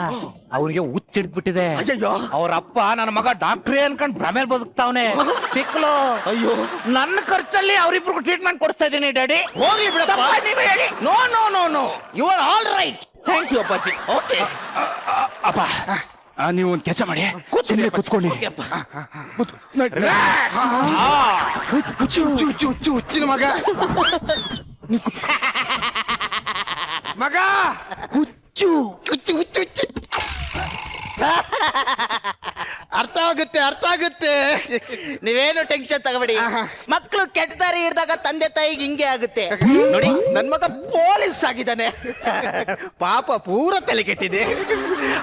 ಅವ್ರಿಗೆ ಹುಚ್ಚಿಡ್ಬಿಟ್ಟಿದೆ. ಅಯ್ಯಯ್ಯೋ. ಅವ್ರ ಅಪ್ಪ ನನ್ನ ಮಗ ಡಾಕ್ಟ್ರೇ ಅನ್ಕೊಂಡ್ ಭ್ರಮೇಲ್ ಬದುಕ್ತಾವನೆ. ತಿಕ್ಲು. ಅಯ್ಯೋ, ನನ್ನ ಖರ್ಚಲ್ಲಿ ಅವ್ರಿಬ್ರಿಗೂ ಟ್ರೀಟ್ಮೆಂಟ್ ಕೊಡಿಸ್ತಾ ಇದ್ದೀನಿ ಡ್ಯಾಡಿ. ಹೋಗ್ಲಿ ಬಿಡಪ್ಪ. ನೀವೇ ಹೇಳಿ. No no no no, you are all right. Thank you ಅಪ್ಪಾಜಿ. ಓಕೆ ಅಪ್ಪ, ನೀವು ಒಂದ್ ಕೆಲಸ ಮಾಡಿ, ಸುಮ್ಮನೆ ಕುತ್ಕೊಳ್ಳಿ. ಹುಚ್ಚು ಹುಚ್ಚು ಹುಚ್ಚು ಹುಚ್ಚಿನ ಮಗ. ಮಗ, ಹುಚ್ಚು ಹುಚ್ಚು ಹುಚ್ಚು ಹುಚ್ಚು. ಅರ್ಥ ಆಗುತ್ತೆ. ನೀವೇನು ಟೆನ್ಷನ್ ತಗೋಬೇಡಿ. ಮಕ್ಕಳು ಕೆಟ್ಟ ದಾರಿ ಹಿಡ್ದಾಗ ತಂದೆ ತಾಯಿಗೆ ಹಿಂಗೆ ಆಗುತ್ತೆ ನೋಡಿ. ನನ್ ಮಗ ಪೊಲೀಸ್ ಆಗಿದ್ದಾನೆ, ಪಾಪ ಪೂರ ತಲೆ ಕೆಟ್ಟಿದೆ.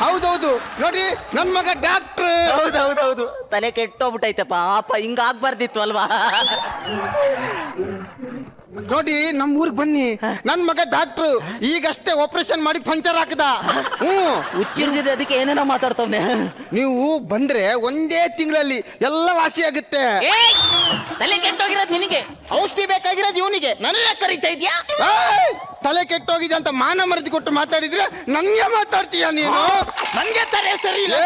ಹೌದೌದು ನೋಡಿ, ನನ್ ಮಗ ಡಾಕ್ಟರ್. ಹೌದೌದೌದು, ತಲೆ ಕೆಟ್ಟೋಗ್ಬಿಟ್ಟೈತೆ ಪಾಪ, ಹಿಂಗ ಆಗ್ಬಾರ್ದಿತ್ತು ಅಲ್ವಾ? ನೋಡಿ, ನಮ್ಮ ಊರಿಗೆ ಬನ್ನಿ, ನನ್ ಮಗ ಡಾಕ್ಟ್ರು ಈಗಷ್ಟೇ ಆಪರೇಷನ್ ಮಾಡಿ ಪಂಚರ್ ಹಾಕದ. ಹುಚ್ಚಿಡ್ದಿದೆ, ಅದಕ್ಕೆ ಏನೇನೋ ಮಾತಾಡ್ತವ್ನೆ. ನೀವು ಬಂದ್ರೆ ಒಂದೇ ತಿಂಗಳಲ್ಲಿ ಎಲ್ಲ ವಾಸಿ ಆಗುತ್ತೆ. ತಲೆ ಕೆಟ್ಟೋಗಿರೋದು ನಿನಗೆ, ಔಷಧಿ ಬೇಕಾಗಿರೋದು ಇವನಿಗೆ, ನನ್ನೇ ಕರೀತಾ ಇದ್ಯಾ? ತಲೆ ಕೆಟ್ಟೋಗಿದೆ ಅಂತ ಮಾನ ಮರದಿ ಕೊಟ್ಟು ಮಾತಾಡಿದ್ರೆ ನನ್ಗೆ ಮಾತಾಡ್ತೀಯ ನೀನು? ನನ್ಗೆ ತಲೆ ಸರಿ ಇಲ್ಲ.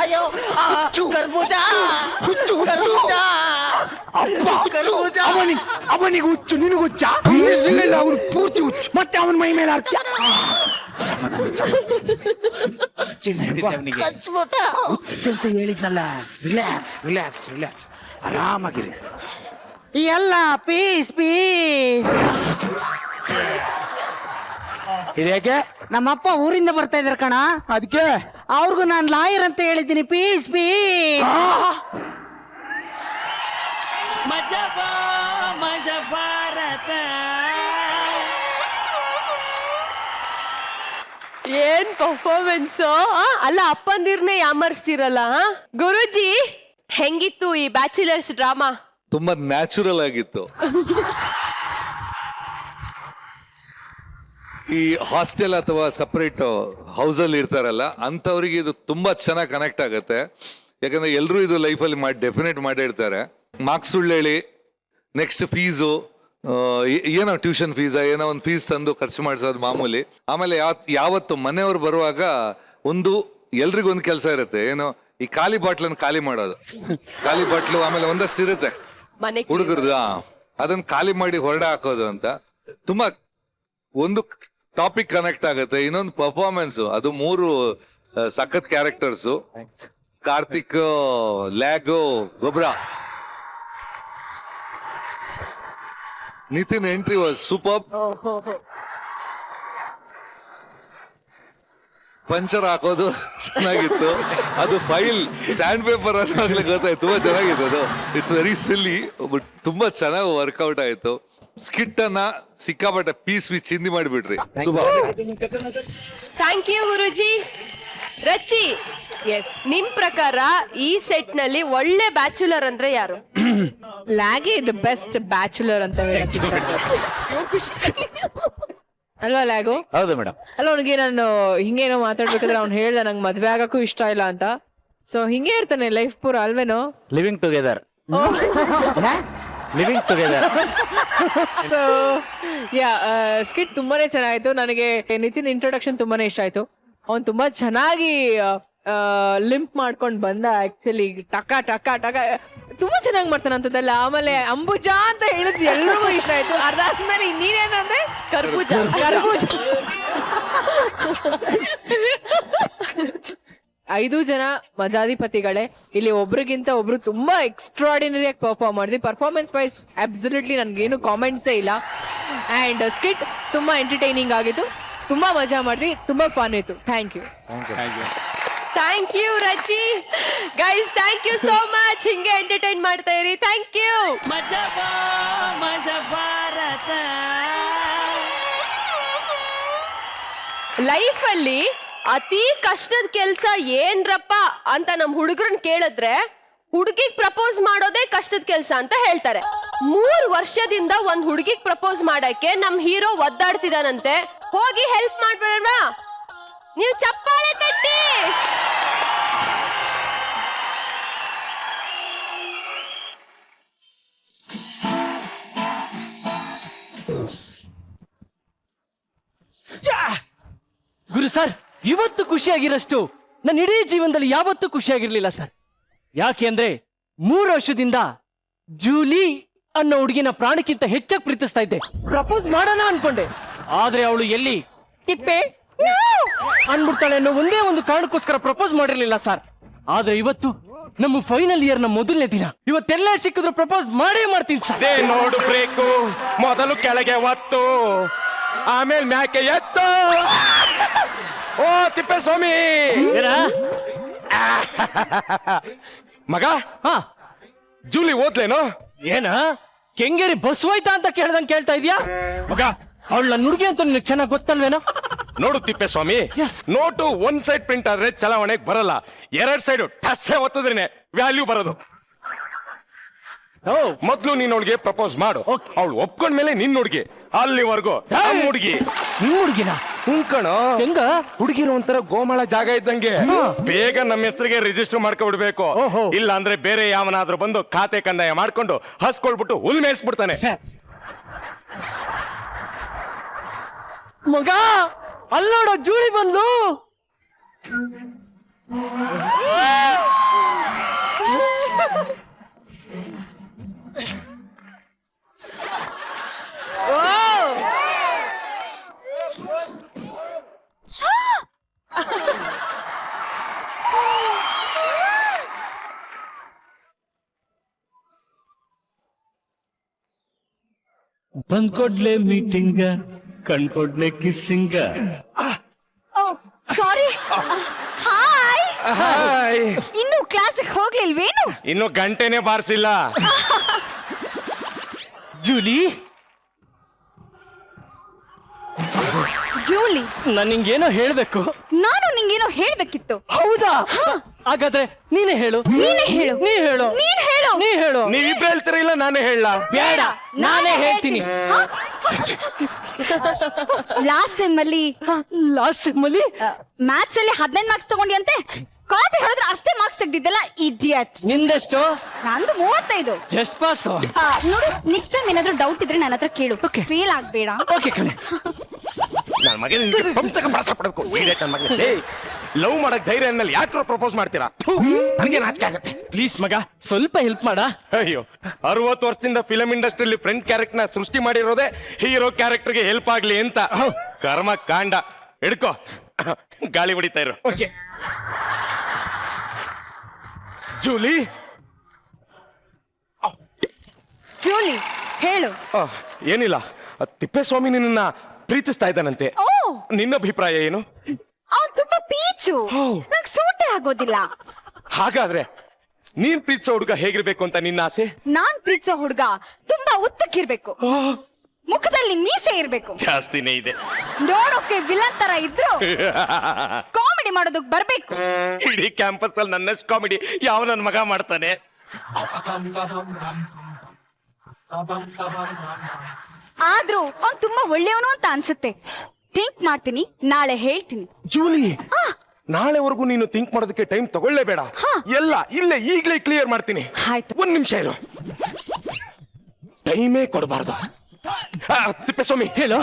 ಅಯ್ಯೋ ಕರ್ಬೂಜ ಕರ್ಬೂಜ ಕರ್ಬೂಜ. ಅವನಿಗೆ ಹುಚ್ಚು, ನಿನಗೆ ಹುಚ್ಚ? ಇಲ್ಲ, ಅವ್ನು ಪೂರ್ತಿ ಹುಚ್ಚು. ಮತ್ತೆ ಅವನ ಮೈ ಮೇಲೆ ಅರ್ಥ ಕಚ್ಬಿಟ್ಟ. ಅಂತ ಹೇಳಿದ್ನಲ್ಲ. ರಿಲ್ಯಾಕ್ಸ್ ರಿಲ್ಯಾಕ್ಸ್ ರಿಲ್ಯಾಕ್ಸ್, ಆರಾಮಾಗಿರಿ. ಎಲ್ಲ ಪೀಸ್ ಪೀಸ್. ಇದ್ಯಾಕೆ? ನಮ್ಮಪ್ಪ ಊರಿಂದ ಬರ್ತಾ ಇದಾರೆ ಕಣ, ಅದಕ್ಕೆ ಅವ್ರಿಗೂ ನಾನು ಲಾಯರ್ ಅಂತ ಹೇಳಿದ್ದೀನಿ. Peace peace. ಏನ್ ಪರ್ಫಾರ್ಮೆನ್ಸ್! ಅಲ್ಲ, ಅಪ್ಪಂದಿರ್ನೇ ಯಾಮರ್ಸ್ತಿರಲ್ಲ. ಗುರುಜಿ, ಹೆಂಗಿತ್ತು ಈ ಬ್ಯಾಚುಲರ್ಸ್ ಡ್ರಾಮಾ? ತುಂಬಾ ನ್ಯಾಚುರಲ್ ಆಗಿತ್ತು. ಈ ಹಾಸ್ಟೆಲ್ ಅಥವಾ ಸಪರೇಟ್ ಹೌಸಲ್ಲಿ ಇರ್ತಾರಲ್ಲ ಅಂಥವ್ರಿಗೆ ಇದು ತುಂಬಾ ಚೆನ್ನಾಗಿ ಕನೆಕ್ಟ್ ಆಗುತ್ತೆ. ಯಾಕಂದ್ರೆ ಎಲ್ಲರೂ ಇದು ಲೈಫಲ್ಲಿ ಡೆಫಿನೆಟ್ ಮಾಡಿರ್ತಾರೆ. ಮಾರ್ಕ್ಸ್ ಸುಳ್ಳು ಹೇಳಿ ನೆಕ್ಸ್ಟ್ ಫೀಸು, ಏನೋ ಟ್ಯೂಷನ್ ಫೀಸಾ ಏನೋ ಒಂದು ಫೀಸ್ ತಂದು ಖರ್ಚು ಮಾಡಿಸೋದು ಮಾಮೂಲಿ. ಆಮೇಲೆ ಯಾವತ್ತು ಮನೆಯವ್ರು ಬರುವಾಗ ಎಲ್ರಿಗೊಂದು ಕೆಲಸ ಇರುತ್ತೆ, ಏನೋ ಈ ಖಾಲಿ ಬಾಟ್ಲನ್ನು ಖಾಲಿ ಮಾಡೋದು. ಖಾಲಿ ಬಾಟ್ಲು ಆಮೇಲೆ ಒಂದಷ್ಟು ಇರುತ್ತೆ ಮನೆ ಹುಡುಗರದು, ಅದನ್ನ ಖಾಲಿ ಮಾಡಿ ಹೊರಡೆ ಹಾಕೋದು ಅಂತ. ತುಂಬಾ ಒಂದು ಟಾಪಿಕ್ ಕನೆಕ್ಟ್ ಆಗುತ್ತೆ. ಇನ್ನೊಂದು ಪರ್ಫಾರ್ಮೆನ್ಸ್, ಅದು 3 ಸಖತ್ ಕ್ಯಾರೆಕ್ಟರ್ಸು. ಕಾರ್ತಿಕ್, ಲ್ಯಾಗು, ಗೊಬ್ರ. Nitin entry was super. Puncture ಹಾಕೋದು ಚೆನ್ನಾಗಿತ್ತು. ಅದು ಫೈಲ್ ಸ್ಯಾಂಡ್ ಪೇಪರ್ ಅನ್ನೋಗ್ಲಿಕ್ಕೆ ಗೊತ್ತಾಯ್ತು. ತುಂಬಾ ಚೆನ್ನಾಗಿತ್ತು ಅದು. ಇಟ್ಸ್ ವೆರಿ ಸಿಲ್ಲಿ ಬಟ್ ತುಂಬಾ ಚೆನ್ನಾಗಿ ವರ್ಕೌಟ್ ಆಯ್ತು. ಸ್ಕಿಟ್ ಅನ್ನ ಸಿಕ್ಕಾಪಟ್ಟೆ ಪೀಸ್ ಚಿಂದಿ ಮಾಡಿಬಿಟ್ರಿ. Thank you Guruji. Rachi, yes, ನಿಮ್ ಪ್ರಕಾರ ಈ ಸೆಟ್ ನಲ್ಲಿ ಒಳ್ಳೆ ಬ್ಯಾಚುಲರ್ ಅಂದ್ರೆ ಯಾರು? ಲ್ಯಾಗೆ ದ ಬೆಸ್ಟ್ ಬ್ಯಾಚುಲರ್ ಅಂತ ಅಲ್ವಾ ಲ್ಯಾಗು? ಹೌದು ಮೇಡಮ್. ಅಲ್ಲ, ಅವ್ನಿಗೆ ನಾನು ಹಿಂಗೇನೋ ಮಾತಾಡ್ಬೇಕಾದ್ರೆ ಅವ್ನು ಹೇಳ್ದ ನಂಗೆ ಮದ್ವೆ ಆಗಕ್ಕೂ ಇಷ್ಟ ಇಲ್ಲ ಅಂತ. ಸೊ ಹಿಂಗೆ ಇರ್ತಾನೆ ಲೈಫ್ ಪೂರ ಅಲ್ವೇನೋ? Living together. Living together. Yeah, skit ತುಂಬಾನೇ ಚೆನ್ನಾಗಿತ್ತು. ನನಗೆ ನಿತಿನ್ ಇಂಟ್ರೊಡಕ್ಷನ್ ತುಂಬಾನೇ ಇಷ್ಟ ಆಯ್ತು. ಅವ್ನು ತುಂಬಾ ಚೆನ್ನಾಗಿ ಲಿಂಪ್ ಮಾಡ್ಕೊಂಡು ಬಂದ. ಆಕ್ಚುಲಿ ಟಕ ಟಕ ಟಕ ತುಂಬಾ ಚೆನ್ನಾಗಿ ಮಾಡ್ತಾನೆ ಅಂತದಲ್ಲ. ಆಮೇಲೆ ಅಂಬುಜಾ ಅಂತ ಹೇಳಿದ್ ಎಲ್ರಿಗೂ ಇಷ್ಟ ಆಯ್ತು. ಅದಾದ್ಮೇಲೆ ನೀನೇನಂದ್ರೆ ಕರ್ಬೂಜ. ಕರ್ಬೂಜ. 5 ಜನ ಮಜಾಧಿಪತಿಗಳೇ. ಇಲ್ಲಿ ಒಬ್ರಿಗಿಂತ ಒಬ್ರು ತುಂಬಾ ಎಕ್ಸ್ಟ್ರಾಡಿನರಿ ಆಗಿ ಪರ್ಫಾರ್ಮ್ ಮಾಡಿದ್ವಿ. ಪರ್ಫಾರ್ಮೆನ್ಸ್ ವೈಸ್ ಅಬ್ಸಲ್ಯೂಟ್ಲಿ ನನ್ಗೇನು ಕಾಮೆಂಟ್ಸೇ ಇಲ್ಲ. ಅಂಡ್ ಸ್ಕಿಟ್ ತುಂಬಾ ಎಂಟರ್ಟೈನಿಂಗ್ ಆಗಿತ್ತು. ತುಂಬಾ ಮಜಾ ಮಾಡಿದ್ವಿ. ತುಂಬಾ ಫನ್ ಇತ್ತು. Thank you. Thank you Rachi. Guys, thank you so much. ಹಿಂಗೆ ಎಂಟರ್ಟೈನ್ ಮಾಡ್ತಾ ಇರಿ. Thank you. ಲೈಫ್ ಅಲ್ಲಿ ಅತಿ ಕಷ್ಟದ ಕೆಲ್ಸ ಏನ್ರಪ್ಪ ಅಂತ ನಮ್ ಹುಡುಗರನ್ನ ಕೇಳಿದ್ರೆ ಹುಡುಗಿಗ್ ಪ್ರಪೋಸ್ ಮಾಡೋದೇ ಕಷ್ಟದ ಕೆಲ್ಸ ಅಂತ ಹೇಳ್ತಾರೆ. 3 ವರ್ಷದಿಂದ ಒಂದ್ ಹುಡುಗಿಗ್ ಪ್ರಪೋಸ್ ಮಾಡಕ್ಕೆ ನಮ್ ಹೀರೋ ಒದ್ದಾಡ್ತಿದಾನಂತೆ. ಹೋಗಿ ಹೆಲ್ಪ್ ಮಾಡ್ಬೇಡ, ನೀವು ಚಪ್ಪಾಳೆ ತಟ್ಟಿ. ಗುರು ಸರ್, ಇವತ್ತು ಖುಷಿಯಾಗಿರಷ್ಟು ನನ್ನ ಇಡೀ ಜೀವನದಲ್ಲಿ ಯಾವತ್ತೂ ಖುಷಿಯಾಗಿರ್ಲಿಲ್ಲ ಸರ್. ಯಾಕೆ ಅಂದ್ರೆ 3 ವರ್ಷದಿಂದ ಜೂಲಿ ಅನ್ನೋ ಹುಡುಗಿನ ಪ್ರಾಣಕ್ಕಿಂತ ಹೆಚ್ಚಾಗಿ ಪ್ರೀತಿಸ್ತಾ ಇದ್ದೆ. ಪ್ರಪೋಸ್ ಮಾಡೋಣ ಅನ್ಕೊಂಡೆ, ಆದ್ರೆ ಅವಳು ಎಲ್ಲಿ ತಿಪ್ಪೆ ಅನ್ಬಿಡ್ತಾಳೆ ಅನ್ನೋ ಒಂದೇ ಒಂದು ಕಾರಣಕ್ಕೋಸ್ಕರ ಪ್ರಪೋಸ್ ಮಾಡಿರ್ಲಿಲ್ಲ ಸರ್. ಆದ್ರೆ ಇವತ್ತು ನಮ್ಮ ಫೈನಲ್ ಇಯರ್ ನ ಮೊದಲನೇ ದಿನ. ಇವತ್ತೆಲ್ಲ ಸಿಕ್ಕಿದ್ರು ಪ್ರಪೋಸ್ ಮಾಡೇ ಮಾಡ್ತೀನಿ ಸರ್. ನೋಡು ಬ್ರೇಕು, ಮೊದಲು ಕೆಳಗೆ ಒತ್ತು, ಆಮೇಲೆ ಮ್ಯಾಕೆ ಎತ್ತು. ಓ ತಿಪ್ಪೇಸ್ವಾಮಿ ಮಗ, ಹಾ ಜೂಲಿ ಓದ್ಲೇನು? ಏನ ಕೆಂಗೇರಿ ಬಸ್ ಹೋಯ್ತಾ ಅಂತ ಕೇಳ್ದಂಗ್ ಕೇಳ್ತಾ ಇದ್ಯಾ ಮಗ? ಅವಳ ನನ್ನ ಹುಡುಗಿ ಅಂತ ನಿನಗೆ ಚೆನ್ನಾಗಿ ಗೊತ್ತಲ್ವೇನೋ? ನೋಡು Tippeswamy, Yes. Note 1 side print ಆದ್ರೆ ಚಲಾವಣೆಗೆ ಬರಲ್ಲ. 2 ಸೈಡ್ ಟಸ್ಸೆ ಒತ್ತದ್ರೇನೆ ವ್ಯಾಲ್ಯೂ ಬರೋದು. ಮೊದ್ಲು ನೀನ್ ಅವಳಿಗೆ ಪ್ರಪೋಸ್ ಮಾಡು. ಅವಳು ಒಪ್ಕೊಂಡ್ಮೇಲೆ ನಿನ್ ಹುಡುಗಿ, ಅಲ್ಲಿವರೆಗೂ ನಮ್ಮ ಹುಡುಗಿ. ನಿಮ್ ಹುಡುಗಿನ ಕಣೋ ಹೆಂಗ ಹುಡುಗಿರು ಒಂಥರ ಗೋಮಾಳ ಜಾಗ ಇದ್ದಂಗೆ ಬೇಗ ನಮ್ಮ ಹೆಸರಿಗೆ ರಿಜಿಸ್ಟರ್ ಮಾಡ್ಕೊಬಿಡ್ಬೇಕು. ಓಹೋ. ಇಲ್ಲ ಅಂದ್ರೆ ಬೇರೆ ಯಾವನಾದ್ರೂ ಬಂದು ಖಾತೆ ಕಂದಾಯ ಮಾಡ್ಕೊಂಡು ಹಸ್ಕೊಳ್ಬಿಟ್ಟು ಹುಲ್ ಮೇಯಿಸ್ಬಿಡ್ತಾನೆ. ಮಗ ಅಲ್ಲೋಡ ಜೂಲಿ ಬಂದು ಬಂದ್ಕೊಡ್ಲೆ ಮೀಟಿಂಗ ಕಣ್ಕೊಡ್ಲೆ ಕಿಸ್ಸಿಂಗ. ಸಾರಿ. ಹಾಯ್. ಹಾಯ್. ಇನ್ನು ಕ್ಲಾಸಿಗೆ ಹೋಗ್ಲಿಲ್ವೇನು? ಇನ್ನು ಗಂಟೆನೆ ಬಾರಿಸಿಲ್ಲ. ಜೂಲಿ ಜೂಲಿ, ನಾನು ನಿಂಗೇನೋ ಹೇಳ್ಬೇಕು. ನಾನು ನಿಂಗೇನೋ ಹೇಳ್ಬೇಕಿತ್ತು. ಹೌದಾ? ಹಾಗಾದ್ರೆ ನೀನೇ ಹೇಳು. ನೀನೇ ಹೇಳು. ನೀ ಹೇಳು. ನೀನ್ ಹೇಳು. ನೀ ಹೇಳು. ನೀವಿಬ್ರು ಹೇಳ್ತೀರ ಇಲ್ಲ ನಾನೇ ಹೇಳ? ಬೇಡ, ನಾನೇ ಹೇಳ್ತೀನಿ. ಲಾಸ್ಟ್ ಸೆಮ್ ಅಲ್ಲಿ ಲಾಸ್ಟ್ ಸೆಮ್ಮಲ್ಲಿ ಮ್ಯಾಥ್ಸ್ ಅಲ್ಲಿ 15 ಮಾರ್ಕ್ಸ್ ತಗೊಂಡಿ ಅಂತೆ. ಕಾಪಿ ಹೇಳಿದ್ರೆ ಅಷ್ಟೇ ಮಾರ್ಕ್ಸ್ ತೆಗ್ದಿದ್ದಲ್ಲ, ಇಡಿಯಟ್. ನಿಂದೆಷ್ಟು? ನಂದು 35. Just pass. ನೋಡು, ನೆಕ್ಸ್ಟ್ ಟೈಮ್ ಏನಾದ್ರೂ ಡೌಟ್ ಇದ್ರೆ ನನ್ನ ಹತ್ರ ಕೇಳು. Okay. ಫೇಲ್ ಆಗ್ಬೇಡ. ಓಕೆ ಕಣೆ. ನನ್ನ ಮಗನಿಗೆ ಲವ್ ಮಾಡಕ್ ಧೈರ್ಯ ಅಂದ್ಮೇಲೆ ಯಾಕ್ರೋ ಪ್ರಪೋಸ್ ಮಾಡ್ತೀರಾ? ನನಗೆ ನಾಚಿಕೆ ಆಗತ್ತೆ. ಪ್ಲೀಸ್ ಮಗ, ಸ್ವಲ್ಪ ಹೆಲ್ಪ್ ಮಾಡ. ಅಯ್ಯೋ, 60 ವರ್ಷದಿಂದ ಫಿಲಂ ಇಂಡಸ್ಟ್ರಿಯಲ್ಲಿ ಫ್ರೆಂಡ್ ಕ್ಯಾರೆಕ್ಟರ್ ನ ಸೃಷ್ಟಿ ಮಾಡಿರೋದೇ ಹೀರೋ ಕ್ಯಾರೆಕ್ಟರ್ಗೆ ಹೆಲ್ಪ್ ಆಗ್ಲಿ ಅಂತ. ಕರ್ಮ ಕಾಂಡ. ಹಿಡ್ಕೋ, ಗಾಳಿ ಹೊಡಿತಾ ಇರು. ಓಕೆ. ಜೂಲಿ, ಜೂಲಿ ಹೇಳು. ಏನಿಲ್ಲ, ತಿಪ್ಪೇಸ್ವಾಮಿ ನಿನ್ನ ಪ್ರೀತಿಸ್ತಾ ಇದ್ದಾನಂತೆ. ಓ, ನಿನ್ನ ಅಭಿಪ್ರಾಯ ಏನು? ಅವ್ನು ತುಂಬಾ ಪೀಚು, ನಂಗೆ ಸೂಟೇ ಆಗೋದಿಲ್ಲ. ಹಾಗಾದ್ರೆ ನೀನ್ ಪ್ರೀತಿಸೋ ಹುಡುಗ ಹೇಗಿರ್ಬೇಕು ಅಂತ ನಿನ್ನ ಆಸೆ? ನಾನ್ ಪ್ರೀತಿಸೋ ಹುಡುಗ ತುಂಬಾ ಉದ್ದಕ್ಕಿರ್ಬೇಕು, ಮುಖದಲ್ಲಿ ಮೀಸೆ ಇರ್ಬೇಕು, ಜಾಸ್ತಿನೇ ಇದೆ, ನೋಡೋಕೆ ವಿಲನ್ ತರ ಇದ್ರು ಕಾಮಿಡಿ ಮಾಡೋದಕ್ ಬರ್ಬೇಕು. ಇಡೀ ಕ್ಯಾಂಪಸ್ ಅಲ್ಲಿ ನನ್ನಷ್ಟು ಕಾಮಿಡಿ ಯಾವ ನನ್ನ ಮಗ ಮಾಡ್ತಾನೆ? ಆದ್ರೂ ಅವ್ನು ತುಂಬಾ ಒಳ್ಳೆಯವನು ಅಂತ ಅನ್ಸುತ್ತೆ. ಥಿಂಕ್ ಮಾಡ್ತೀನಿ, ನಾಳೆ ಹೇಳ್ತೀನಿ. ಜೂಲಿ, ನಾಳೆವರೆಗೂ ನೀನು ಥಿಂಕ್ ಮಾಡೋದಕ್ಕೆ ಟೈಮ್ ತಗೊಳ್ಳೇಬೇಡ. ಎಲ್ಲ ಇಲ್ಲೇ ಈಗಲೇ ಕ್ಲಿಯರ್ ಮಾಡ್ತೀನಿ. ಆಯ್ತು. 1 ನಿಮಿಷ ಇರು. ಟೈಮೇ ಕೊಡಬಾರ್ದು. ತಿಪ್ಪೇಸ್ವಾಮಿ, ಹೇಳು.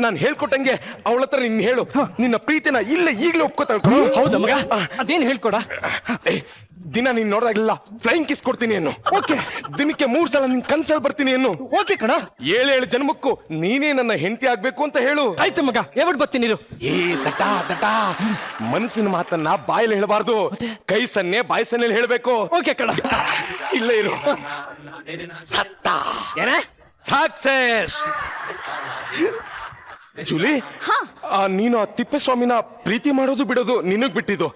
ನಾನು ಹೇಳ್ಕೊಟ್ಟಂಗೆ ಅವಳ ಹತ್ರ ನಿನ್ ಹೇಳು, ನಿನ್ನ ಪ್ರೀತಿನ ಇಲ್ಲೇ ಈಗಲೇ ಒಪ್ಕೋತಾಳ. ಹೌದಾ ಮಗ? ಅದೇನ್ ಹೇಳ್ಕೊಡ. ದಿನ ನೀನ್ ನೋಡಿದಾಗಲಿಲ್ಲ ಫ್ಲೈಂಗ್ ಕಿಸ್ ಕೊಡ್ತೀನಿ ಅನ್ನು. ಓಕೆ. ದಿನಕ್ಕೆ 3 ಸಲ ನಿನ್ ಕನ್ಸಲ್ ಬರ್ತೀನಿ ಅನ್ನು. ಓಕೆ ಕಣ. 7 ಜನ್ಮಕ್ಕೂ ನೀನೇ ನನ್ನ ಹೆಂಡತಿ ಆಗ್ಬೇಕು ಅಂತ ಹೇಳು. ಆಯ್ತು ಮಗ, ಹೇಳ್ಬಿಟ್ಟು ಬರ್ತೀನಿ ಇರು. ದಟ ದಟ, ಮನಸ್ಸಿನ ಮಾತನ್ನ ಬಾಯಲ್ಲಿ ಹೇಳಬಾರ್ದು, ಕೈ ಸನ್ನೆ ಬಾಯಿ ಸನ್ನೆ ಹೇಳ್ಬೇಕು. ಓಕೆ ಕಣ. ಇಲ್ಲೇ ಇರು. ಸತ್ತ ಏನ? ಸಕ್ಸೆಸ್. ಜೂಲಿ, ನೀನು ಆ ತಿಪ್ಪೇಸ್ವಾಮಿನ ಪ್ರೀತಿ ಮಾಡೋದು ಬಿಡೋದು ನಿನಗ್ ಬಿಟ್ಟಿದ್ದು.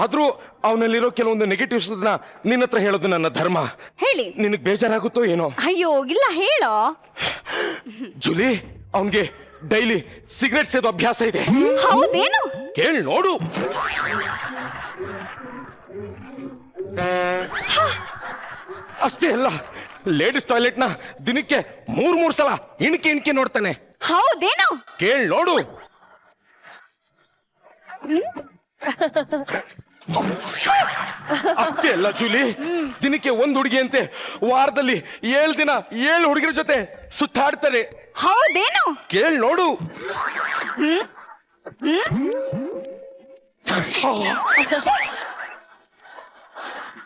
ಆದ್ರೂ ಅವನಲ್ಲಿರೋ ಕೆಲವೊಂದು ನೆಗೆಟಿವ್ಸ್ ನಿನ್ನ ಹತ್ರ ಹೇಳೋದು ನನ್ನ ಧರ್ಮ. ಹೇಳಿ. ನಿನಗ್ ಬೇಜಾರಾಗುತ್ತೋ ಏನೋ? ಅಯ್ಯೋ ಇಲ್ಲ, ಹೇಳೋ. ಜೂಲಿ, ಅವನ್ಗೆ ಡೈಲಿ ಸಿಗರೆಟ್ ಸೇದೋ ಅಭ್ಯಾಸ ಇದೆ. ಹೌದೇನು? ಕೇಳಿ ನೋಡು. ಅಷ್ಟೇ ಅಲ್ಲ, ಲೇಡೀಸ್ ಟಾಯ್ಲೆಟ್ ನ ದಿನಕ್ಕೆ 3 ಸಲ ಇಣಿಕೆ ನೋಡ್ತಾನೆ. ಹೌದೇನು? ಕೇಳಿ ನೋಡು. ಅಷ್ಟೇ ಅಲ್ಲ ಜೂಲಿ, ದಿನಕ್ಕೆ 1 ಹುಡುಗಿ ಅಂತೆ ವಾರದಲ್ಲಿ 7 ದಿನ 7 ಹುಡುಗಿರ ಜೊತೆ ಸುತ್ತಾಡ್ತಾರೆ. ಹೌದೇನು? ಕೇಳಿ ನೋಡು.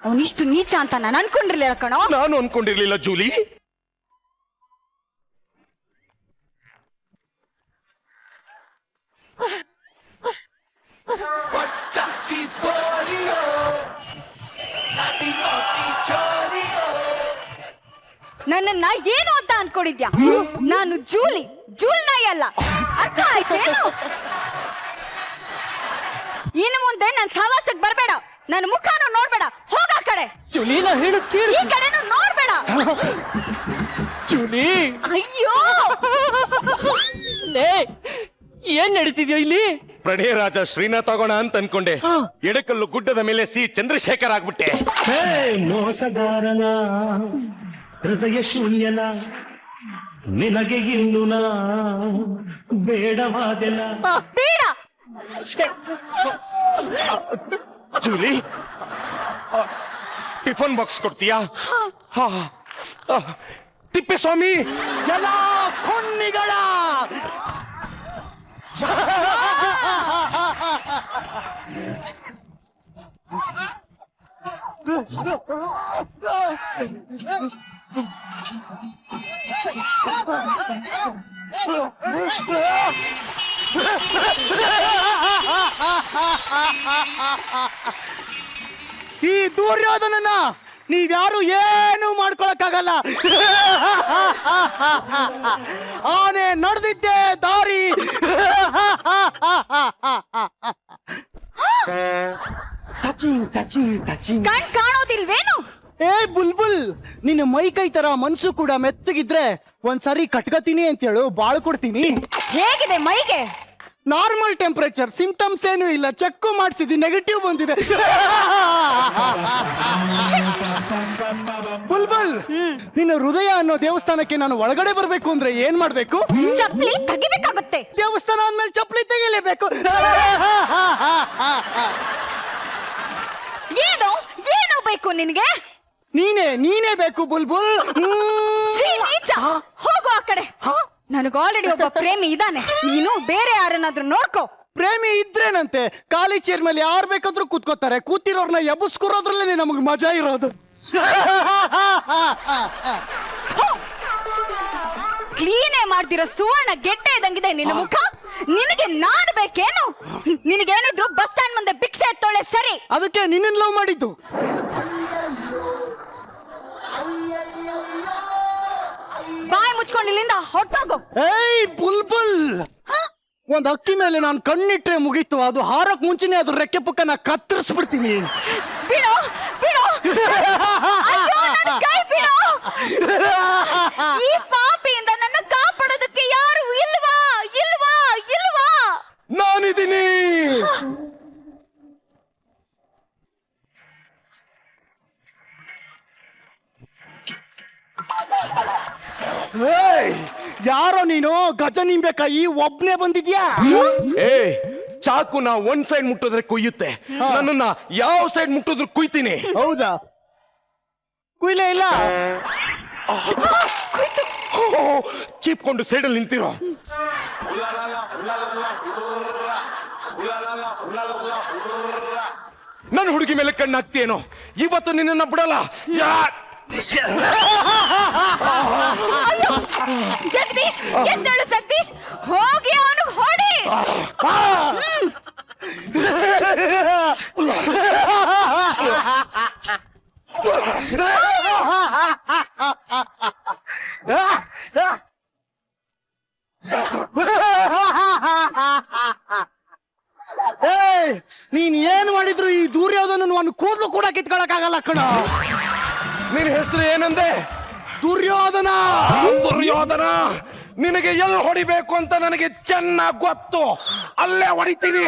ಅವನಿಷ್ಟು ನೀಚ ಅಂತ ನಾನು ಅನ್ಕೊಂಡಿರ್ಲಿಲ್ಲ ಕಣೋ. ನಾನು ಅನ್ಕೊಂಡಿರ್ಲಿಲ್ಲ ಜೂಲಿ. ನನ್ನನ್ನ ಏನು ಅಂತ ಅನ್ಕೊಂಡಿದ್ಯಾ? ನಾನು ಜೂಲಿ, ಜೂಲ್ ನಾಯಿ ಅಲ್ಲ. ಅರ್ಥ ಆಯ್ತೇನು? ಇನ್ನು ಮುಂದೆ ನನ್ ಸಹವಾಸಕ್ಕೆ ಬರ್ಬೇಡ, ನನ್ನ ಮುಖನೂ ನೋಡ್ಬೇಡ. ಹೋಗ ಆ ಕಡೆ. ಜೂಲಿ, ನಾ ಹೇಳು ಕೇಳು. ಈ ಕಡೆನೂ ನೋಡ್ಬೇಡ. ಜೂಲಿ, ಅಯ್ಯೋ, ಲೇ, ಏನ್ ನಡೀತಿದ್ಯೋ ಇಲ್ಲಿ? ಪ್ರಣಯ ರಾಜ ಶ್ರೀನಾಥ್ ಆಗೋಣ ಅಂತ ಅನ್ಕೊಂಡೆ. ಎಡಕಲ್ಲು ಗುಡ್ಡದ ಮೇಲೆ ಸಿ ಚಂದ್ರಶೇಖರ್ ಆಗ್ಬಿಟ್ಟೆ. ಮೋಸಗಾರನ ಹೃದಯ ಶೂನ್ಯನ ನಿನಗೆ ಇನ್ನು ನಾ ಬೇಡವಾದೆಲ್ಲ. ಬೇಡ. ಜೂಲಿ ಟಿಫನ್ ಬಾಕ್ಸ್ ಕೊಡ್ತೀಯಾ? ತಿಪ್ಪೇಸ್ವಾಮಿ ಎಲ್ಲ ಕೊನ್ನಿಗಳ ಈ ದುರ್ಯೋಧನನ ನೀವ್ಯಾರು ಏನು ಮಾಡ್ಕೊಳಕ್ಕಾಗಲ್ಲ. ಆನೆ ನಡೆದಿದ್ದೆ ದಾರಿ. ಕಣ್ ಕಾಣೋದಿಲ್ವೇನು? ಏ ಬುಲ್ಬುಲ್, ನಿನ್ನ ಮೈ ಕೈ ತರ ಮನ್ಸು ಕೂಡ ಮೆತ್ತಗಿದ್ರೆ ಒಂದ್ಸರಿ ಕಟ್ಕತೀನಿ ಅಂತೇಳು, ಬಾಳ್ ಕೊಡ್ತೀನಿ. ಹೇಗಿದೆ ಮೈಗೆ? ನಾರ್ಮಲ್ ಟೆಂಪರೇಚರ್, ಸಿಂಪ್ಟಮ್ಸ್ ಏನು ಇಲ್ಲ. ಚೆಕ್ ಮಾಡಿಸಿದ್ವಿ, ನೆಗೆಟಿವ್ ಬಂದಿದೆ. ಬುಲ್ಬುಲ್, ನಿನ್ನ ಹೃದಯ ಅನ್ನೋ ದೇವಸ್ಥಾನಕ್ಕೆ ನಾನು ಒಳಗಡೆ ಬರ್ಬೇಕು ಅಂದ್ರೆ ಏನ್ ಮಾಡ್ಬೇಕು? ಚಪ್ಲಿ ತೆಗಿಬೇಕಾಗುತ್ತೆ. ದೇವಸ್ಥಾನ ಅಂದ್ಮೇಲೆ ಚಪ್ಪಲಿ ತೆಗಿಲೇಬೇಕು. ಏನು ಏನು ಬೇಕು ನಿನಗೆ? ನೀನೇ ಬೇಕು ಬುಲ್ಬುಲ್. ಛೀ, ನೀಚ. ಹೋಗು ಆ ಕಡೆ. ನನಗೆ ಆಲ್ರೆಡಿ ಒಬ್ಬ ಪ್ರೇಮಿ ಇದ್ದಾನೆ. ನೀನು ಬೇರೆ ಯಾರನ್ನಾದ್ರೂ ನೋಡ್ಕೋ. ಪ್ರೇಮಿ ಇದ್ರೇನಂತೆ, ಖಾಲಿ ಚೇರ್ ಮೇಲೆ ಯಾರು ಬೇಕಾದ್ರೂ ಕೂತ್ಕೋತಾರೆ. ಕೂತಿರೋರ್ನ ಎಬ್ಬಿಸ್ಕೊರೋದ್ರಲ್ಲೇ ನಮಗ್ ಮಜಾ ಇರೋದು. ಕ್ಲೀನೇ ಮಾಡ್ತಿರೋ ಸುವರ್ಣ ಗೆಡ್ಡೆ ಇದ್ದಂಗಿದೆ ನಿನ್ನ ಮುಖ. ನಿನಗೆ ನಾನ್ ಬೇಕೇನು? ನಿನಗೇನಿದ್ರು ಬಸ್ ಸ್ಟ್ಯಾಂಡ್ ಮುಂದೆ ಭಿಕ್ಷೆ ಎತ್ತೋಳೆ ಸರಿ. ಅದಕ್ಕೆ ನಿನ್ನ ಲವ್ ಮಾಡಿದ್ದು. ಬಾಯಿ ಮುಚ್ಕೊಂಡು ಇಲ್ಲಿಂದ ಹೊಟ್ಟೋಗು. ಏಯ್ ಬುಲ್ಬುಲ್, ಒಂದ್ ಅಕ್ಕಿ ಮೇಲೆ ನಾನು ಕಣ್ಣಿಟ್ರೆ ಮುಗೀತು. ಅದು ಹಾರಕ್ ಮುಂಚೆನೆ ಅದ್ರ ರೆಕ್ಕೆ ಪಕ್ಕ ಕತ್ತರಿಸ್ಬಿಡ್ತೀನಿ. ಬಿಡು ಬಿಡು. ಅಯ್ಯೋ, ನನ್ನ ಕೈ ಬಿಡು. ಈ ಪಾಪಿಯಿಂದ ನನ್ನ ಕಾಪಾಡೋದಕ್ಕೆ ಯಾರು ಇಲ್ವಾ? ಇಲ್ವಾ? ಇಲ್ವಾ? ನಾನಿದ್ದೀನಿ. ಯಾರೋ ನೀನು ಗಜ ನಿಂಬೆಕಾಯಿ ಒಬ್ನೇ ಬಂದಿದ್ಯಾ? ಏ ಚಾಕುನ ಒಂದ್ ಸೈಡ್ ಮುಟ್ಟಿದ್ರೆ ಕುಯ್ಯುತ್ತೆ, ನನ್ನನ್ನ ಯಾವ ಸೈಡ್ ಮುಟ್ಟಿದ್ರು ಕುಯ್ತೀನಿ. ಹೌದಾ? ಕುಯ್ಲೇ ಇಲ್ಲ. ಚೀಪ್ಕೊಂಡು ಸೈಡಲ್ಲಿ ನಿಂತಿರೋ. ನನ್ನ ಹುಡುಗಿ ಮೇಲೆ ಕಣ್ಣಾಗ್ತೀಯೇನೋ? ಇವತ್ತು ನಿನ್ನನ್ನ ಬಿಡಲ್ಲ. ಜಗದೀಶ್, ಎದ್ದೇಳು ಜಗದೀಶ್. ಹೋಗಿ ಅವನು ಹೊಡಿ. ಏಯ್, ನೀನ್ ಏನ್ ಮಾಡಿದ್ರು ಈ ದುರ್ಯೋಧನನ ಒಂದು ಕೂದಲು ಕೂಡ ಕಿತ್ಕೊಳಕ್ಕಾಗಲ್ಲ ಕಣ. ನಿನ್ನ ಹೆಸರು ಏನಂದೆ? ದುರ್ಯೋಧನ. ದುರ್ಯೋಧನ, ನಿನಗೆ ಎಲ್ಲಿ ಹೊಡಿಬೇಕು ಅಂತ ನನಗೆ ಚೆನ್ನಾಗಿ ಗೊತ್ತು. ಅಲ್ಲೇ ಹೊಡಿತೀನಿ.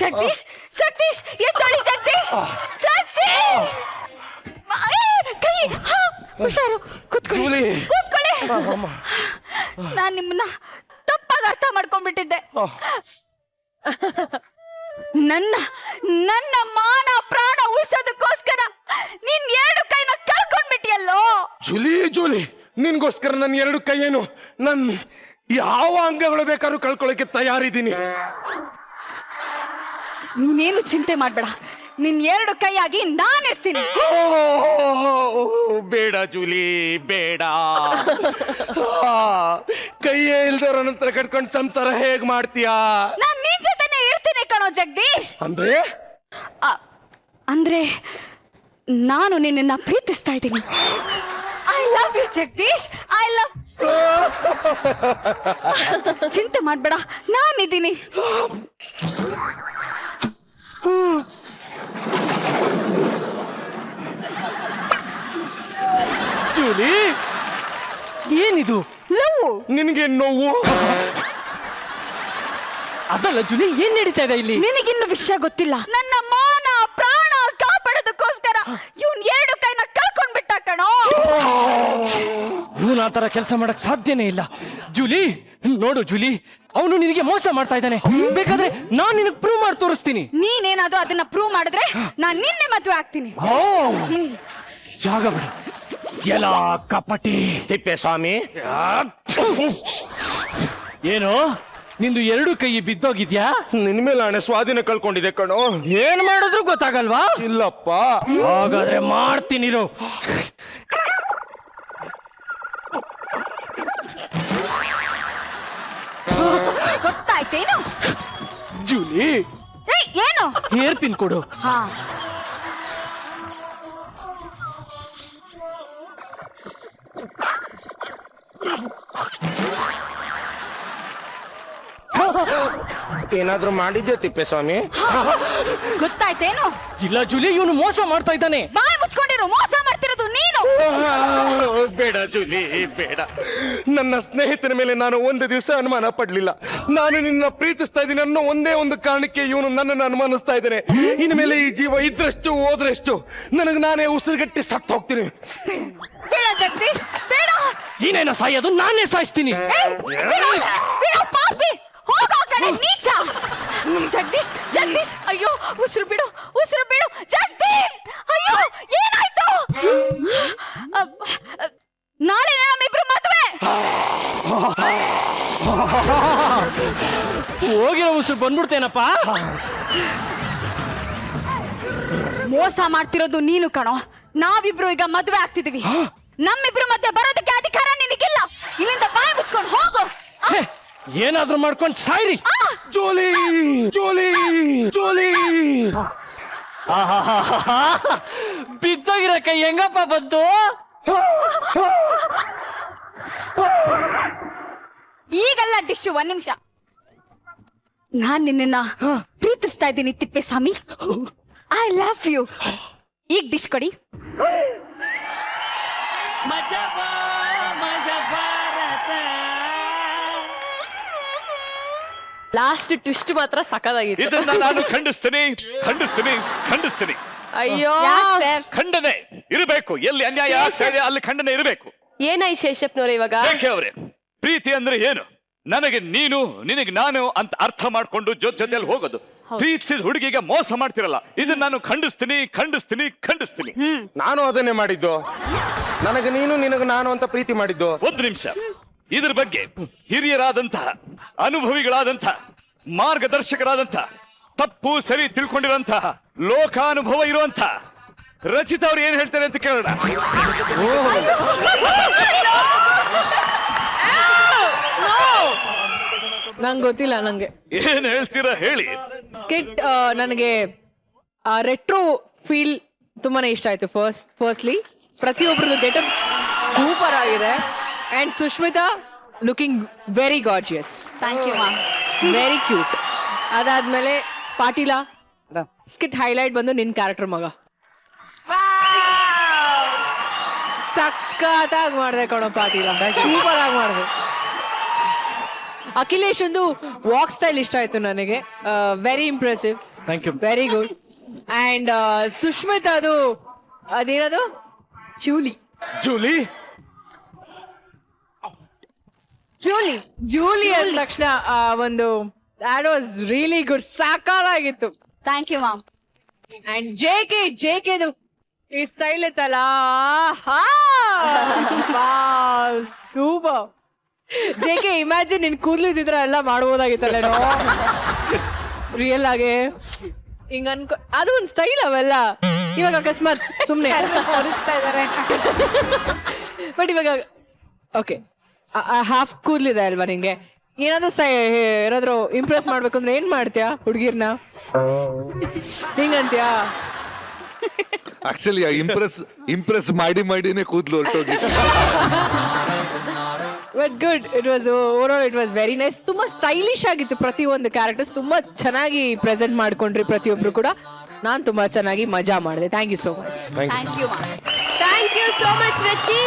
ಜಗದೀಶ್, ಜಗದೀಶ್, ಎದ್ದೇಳಿ ಜಗದೀಶ್. ಜಗದೀಶ್, ಕೈ. ಹುಷಾರು, ಕೂತ್ಕೊಳ್ಳಿ, ಕೂತ್ಕೊಳ್ಳಿ. ನಾನ್ ನಿಮ್ಮನ್ನ ತಪ್ಪಾಗಿ ಅರ್ಥ ಮಾಡ್ಕೊಂಡ್ಬಿಟ್ಟಿದ್ದೆ. ನನ್ನ ನನ್ನ ಮಾನ ಪ್ರಾಣ ಉಳಿಸೋದಕ್ಕೋಸ್ಕರ ನೀನ್ ಎರಡು ಕೈನ ಕಳ್ಕೊಂಡ್ಬಿಟ್ಟಿಯಲ್ಲೋ. ಜೂಲಿ, ನಿನ್ಗೋಸ್ಕರ ನನ್ನ ಎರಡು ಕೈಯೇನು, ನನ್ ಯಾವ ಅಂಗಗಳು ಬೇಕಾದ್ರೂ ಕಳ್ಕೊಳ್ಳೋಕೆ ತಯಾರಿದ್ದೀನಿ. ನೀನೇನು ಚಿಂತೆ ಮಾಡ್ಬೇಡ, ನಿನ್ ಎರಡು ಕೈಯಾಗಿ ನಾನಿರ್ತೀನಿ. ಬೇಡ ಜೂಲಿ, ಬೇಡ. ಕೈಯೇ ಇಲ್ದರ ನಂತರ ಕಟ್ಕೊಂಡು ಸಂಸಾರ ಹೇಗ್ ಮಾಡ್ತೀಯಾ? ನಾನ್ ನಿನ್ ಜೊತೆನೆ ಇರ್ತೀನಿ ಕಣೋ ಜಗದೀಶ್. ಅಂದ್ರೆ ನಾನು ನಿನ್ನನ್ನ ಪ್ರೀತಿಸ್ತಾ ಇದ್ದೀನಿ. I love you Jagadish, I love. ಚಿಂತೆ ಮಾಡ್ಬೇಡ, ನಾನಿದ್ದೀನಿ. ಜೂಲಿ ಏನಿದು? ನಿನಗೆ ನೋವು? ಅದಲ್ಲ ಜೂಲಿ, ಏನ್ ನಡೀತಾ ಇದೆ ಇಲ್ಲಿ? ನಿನಗಿನ್ನು ವಿಷಯ ಗೊತ್ತಿಲ್ಲ. ನನ್ನ ಮಾನ ಪ್ರಾಣ ಕಾಪಾಡೋದಕ್ಕೋಸ್ಕರ ಇವನ್ 2 ಕೈನ ಕಳ್ಕೊಂಡ್ ಬಿಟ್ಟ ಕಣೋ. ಇವನು ಆ ತರ ಕೆಲಸ ಮಾಡಕ್ ಸಾಧ್ಯನೇ ಇಲ್ಲ. ಜೂಲಿ ನೋಡು ಜೂಲಿ, ಅವನು ನಿನಗೆ ಮೋಸ ಮಾಡ್ತಾ ಇದ್ದಾನೆ. ಬೇಕಾದ್ರೆ ನಾನ್ ನಿನಗೆ ಪ್ರೂವ್ ಮಾಡಿ ತೋರಿಸ್ತೀನಿ. ನೀನೇನಾದ್ರೂ ಅದನ್ನ ಪ್ರೂವ್ ಮಾಡಿದ್ರೆ ನಾನ್ ನಿನ್ನೆ ಮದ್ವೆ ಆಗ್ತೀನಿ. ಓ, ಜಾಗ ಬಿಡು. ಎಲ್ಲ ಕಪಟಿ ತಿಪ್ಪೇಸ್ವಾಮಿ, ಏನು ನಿಂದು 2 ಕೈ ಬಿದ್ದೋಗಿದ್ಯಾ? ನಿನ್ ಮೇಲೆ ಹಣೆ ಸ್ವಾಧೀನ ಕಳ್ಕೊಂಡಿದೆ ಕಣೋ. ಏನ್ ಮಾಡಿದ್ರು ಗೊತ್ತಾಗಲ್ವಾ? ಇಲ್ಲಪ್ಪ. ಹಾಗಾದ್ರೆ ಮಾಡ್ತೀನಿರು. ಗೊತ್ತಾಯ್ತೇನು? ಜೂಲಿ ಏನು? ಹೇರ್ ಪಿನ್ ಕೊಡು. ಹಾ, ಏನಾದ್ರೂ ಮಾಡಿದ್ಯೋ ತಿಪ್ಪೇಸ್ವಾಮಿ? ಗೊತ್ತಾಯ್ತೇನು? ಇಲ್ಲ ಜೂಲಿ, ಇವನು ಮೋಸ ಮಾಡ್ತಾ ಇದ್ದಾನೆ. ಬಾಯ್ ಮುಚ್ಕೊಂಡಿರು. ಮೋಸ ಮಾಡ್ತಿರೋದು ನೀನು. ಬೇಡ ಜೂಲಿ, ಬೇಡ. ನನ್ನ ಸ್ನೇಹಿತನ ಮೇಲೆ ನಾನು ಒಂದು ದಿವಸ ಅನುಮಾನ ಪಡ್ಲಿಲ್ಲ. ನಾನು ನಿನ್ನ ಪ್ರೀತಿಸ್ತಾ ಇದ್ದೀನಿ ಅನ್ನೋ ಒಂದೇ ಒಂದು ಕಾರಣಕ್ಕೆ ಇವನು ನನ್ನನ್ನು ಅನುಮಾನಿಸ್ತಾ ಇದ್ದಾನೆ. ಇನ್ಮೇಲೆ ಈ ಜೀವ ಇದ್ರಷ್ಟು ಹೋದ್ರಷ್ಟು ನನಗೆ ನಾನೇ ಉಸಿರುಗಟ್ಟಿ ಸತ್ತು ಹೋಗ್ತೀನಿ. ಬೇಡ ಜಗದೀಶ್, ಬೇಡ. ನೀನೇನ ಸಾಯೋದು? ನಾನೇ ಸಾಯಿಸ್ತೀನಿ. ಬಿಡು ಪಾಪಿ, ಹೋಗೋ ಕಡೆ ನೀಚ. ಜಗದೀಶ್, ಜಗದೀಶ್, ಅಯ್ಯೋ ಉಸಿರು ಬಿಡು, ಉಸಿರು ಬಿಡು ಜಗದೀಶ್. ಅಯ್ಯೋ ಏನಾಯ್ತು? ನಾಳೆ ನಮ್ಮಿಬ್ರು ಮದುವೆ. ಹೋಗಿರೋ ಉಸಿರು ಬಂದ್ಬಿಡ್ತೇನಪ್ಪ. ಮೋಸ ಮಾಡ್ತಿರೋದು ನೀನು ಕಣೋ. ನಾವಿಬ್ರು ಈಗ ಮದುವೆ ಆಗ್ತಿದೀವಿ. ನಮ್ಮಿಬ್ರು ಮಧ್ಯೆ ಬರೋದಕ್ಕೆ ಅಧಿಕಾರ ನಿನಗಿಲ್ಲ. ಇಲ್ಲಿಂದ ಬಾಯಿ ಮುಚ್ಕೊಂಡು ಹೋಗು. ಛೆ, ಏನಾದ್ರೂ ಮಾಡ್ಕೊಂಡು ಸಾಯ್ರಿ. ಜೋಲಿ ಜೋಲಿ ಜೋಲಿ. ಬಿದ್ದೋಗಿರೋ ಕೈ ಹೆಂಗಪ್ಪ ಬಂತು? ಈಗಲ್ಲ ಡಿಶ್, 1 ನಿಮಿಷ. ನಾನ್ ನಿನ್ನ ಪ್ರೀತಿಸ್ತಾ ಇದ್ದೀನಿ ತಿಪ್ಪೇಸ್ವಾಮಿ. I love you. ಈಗ ಡಿಶ್ ಕೊಡಿ. ಲಾಸ್ಟ್ ಟ್ವಿಸ್ಟ್ ಮಾತ್ರ ಸಖತ್ತಾಗಿತ್ತು. ಇದನ್ನ ನಾನು ಖಂಡಿಸ್ತೀನಿ, ಖಂಡಿಸ್ತೀನಿ, ಖಂಡಿಸ್ತೀನಿ. ಅಯ್ಯೋ ಸರ್, ಖಂಡನೆ ಇರಬೇಕು. ಎಲ್ಲಿ ಅನ್ಯಾಯ ಆಗ್ತಿದೆ ಅಲ್ಲಿ ಖಂಡನೆ ಇರಬೇಕು. ಏನಾಯ್ ಶೇಷಪ್ನವ್ರೆ ಇವಾಗ? ಯಾಕೆ ಅವ್ರೆ, ಪ್ರೀತಿ ಅಂದ್ರೆ ಏನು? ನನಗೆ ನೀನು, ನಿನಗೆ ನಾನು ಅಂತ ಅರ್ಥ ಮಾಡ್ಕೊಂಡು ಜೊತೆಯಲ್ಲಿ ಹೋಗೋದು. ಪ್ರೀತಿಸಿದ ಹುಡುಗಿಗೆ ಮೋಸ ಮಾಡ್ತಿರಲ್ಲ, ಇದನ್ನ ನಾನು ಖಂಡಿಸ್ತೀನಿ, ಖಂಡಿಸ್ತೀನಿ, ಖಂಡಿಸ್ತೀನಿ. ನಾನು ಅದನ್ನೇ ಮಾಡಿದ್ದು. ನನಗೆ ನೀನು, ನಿನಗೆ ನಾನು ಅಂತ ಪ್ರೀತಿ ಮಾಡಿದ್ದು. 1 ನಿಮಿಷ. ಇದ್ರ ಬಗ್ಗೆ ಹಿರಿಯರಾದಂತಹ, ಅನುಭವಿಗಳಾದಂತಹ, ಮಾರ್ಗದರ್ಶಕರಾದಂತಹ, ತಪ್ಪು ಸರಿ ತಿಳ್ಕೊಂಡಿರುವಂತಹ, ಲೋಕಾನುಭವ ಇರುವಂತಹ ರಚಿತಾ ಅವ್ರು ಏನ್ ಹೇಳ್ತಾರೆ ಅಂತ ಕೇಳೋಣ. ನಂಗೆ ಗೊತ್ತಿಲ್ಲ. ನಂಗೆ ಏನ್ ಹೇಳ್ತೀರಾ ಹೇಳಿ. ಸ್ಕಿಟ್ ನನಗೆ ರೆಟ್ರೋ ಫೀಲ್ ತುಂಬಾನೇ ಇಷ್ಟ ಆಯ್ತು. ಫಸ್ಟ್ಲಿ ಪ್ರತಿಯೊಬ್ಬರದ್ದು ಗೆಟಪ್ ಸೂಪರ್ ಆಗಿದೆ. And Sushmita looking very gorgeous. Thank you ma'am. Very cute. ಅದಾದ್ಮೇಲೆ ಪಾಟೀಲ ಸ್ಕಿಟ್ ಹೈಲೈಟ್ ಬಂದು ನಿನ್ ಕ್ಯಾರೆಕ್ಟರ್ ಮಗ ಸಖತ್ತಾಗಿ ಮಾಡಿದೆ ಕಣೋ ಪಾಟೀಲ, ಸೂಪರ್ ಆಗಿ ಮಾಡಿದೆ. ಅಖಿಲೇಶ್ ಒಂದು ವಾಕ್ ಸ್ಟೈಲ್ ಇಷ್ಟ ಆಯ್ತು ನನಗೆ. Very impressive. Thank you. Very good. And Sushmita ಅದು ಅದೇನದು ಜೂಲಿ. ಜೂಲಿ ಜೂಲಿ ಜೂಲಿ ಅಂದ ತಕ್ಷಣ ಒಂದು that was really good. ಸಾಕಾಗಿತ್ತು. Thank you ma'am. ಅಂಡ್ ಜೆಕೆದು ಈ ಸ್ಟೈಲ್ ಇತ್ತಲ್ಲ, ಸೂಪರ್. ಜೆಕೆ ಇಮ್ಯಾಜಿನ್ ನಿನ್ ಕೂದ್ಲಿದ್ರ ಎಲ್ಲ ಮಾಡ್ಬೋದಾಗಿತ್ತಲ್ಲ ರಿಯಲ್ ಆಗಿ ಹಿಂಗ ಅದು ಒಂದು ಸ್ಟೈಲ್ ಅವೆಲ್ಲ. ಇವಾಗ ಅಕಸ್ಮಾತ್ ಸುಮ್ನೆ ಬಟ್ ಇವಾಗ ಓಕೆ ಹಾಫ್ ಕೂದ್ಲಿದೆ ಅಲ್ವಾ ನಿಂಗೆ, ಏನಾದ್ರು ಇಂಪ್ರೆಸ್ ಮಾಡ್ಬೇಕು ಅಂದ್ರೆ ಏನ್ ಮಾಡ್ತೀಯಾ ಹುಡುಗಿರ್ನ? ಹಿಂಗಂತ್ಯಾ? ಆಕ್ಚುಲಿ ಇಂಪ್ರೆಸ್ ಮಾಡಿನೇ ಕೂದ್ಲು ಹೊರಟೋಗಿ. But good it was over it was very nice. ತುಂಬಾ ಸ್ಟೈಲಿಶ್ ಆಗಿತ್ತು ಪ್ರತಿಯೊಂದು ಕ್ಯಾರೆಕ್ಟರ್ಸ್. ತುಂಬಾ ಚೆನ್ನಾಗಿ ಪ್ರೆಸೆಂಟ್ ಮಾಡ್ಕೊಂಡ್ರಿ ಪ್ರತಿಯೊಬ್ರು ಕೂಡ. ನಾನ್ ತುಂಬಾ ಚೆನ್ನಾಗಿ ಮಜಾ ಮಾಡಿದೆ. Thank you so much. Thank you so much Rachi.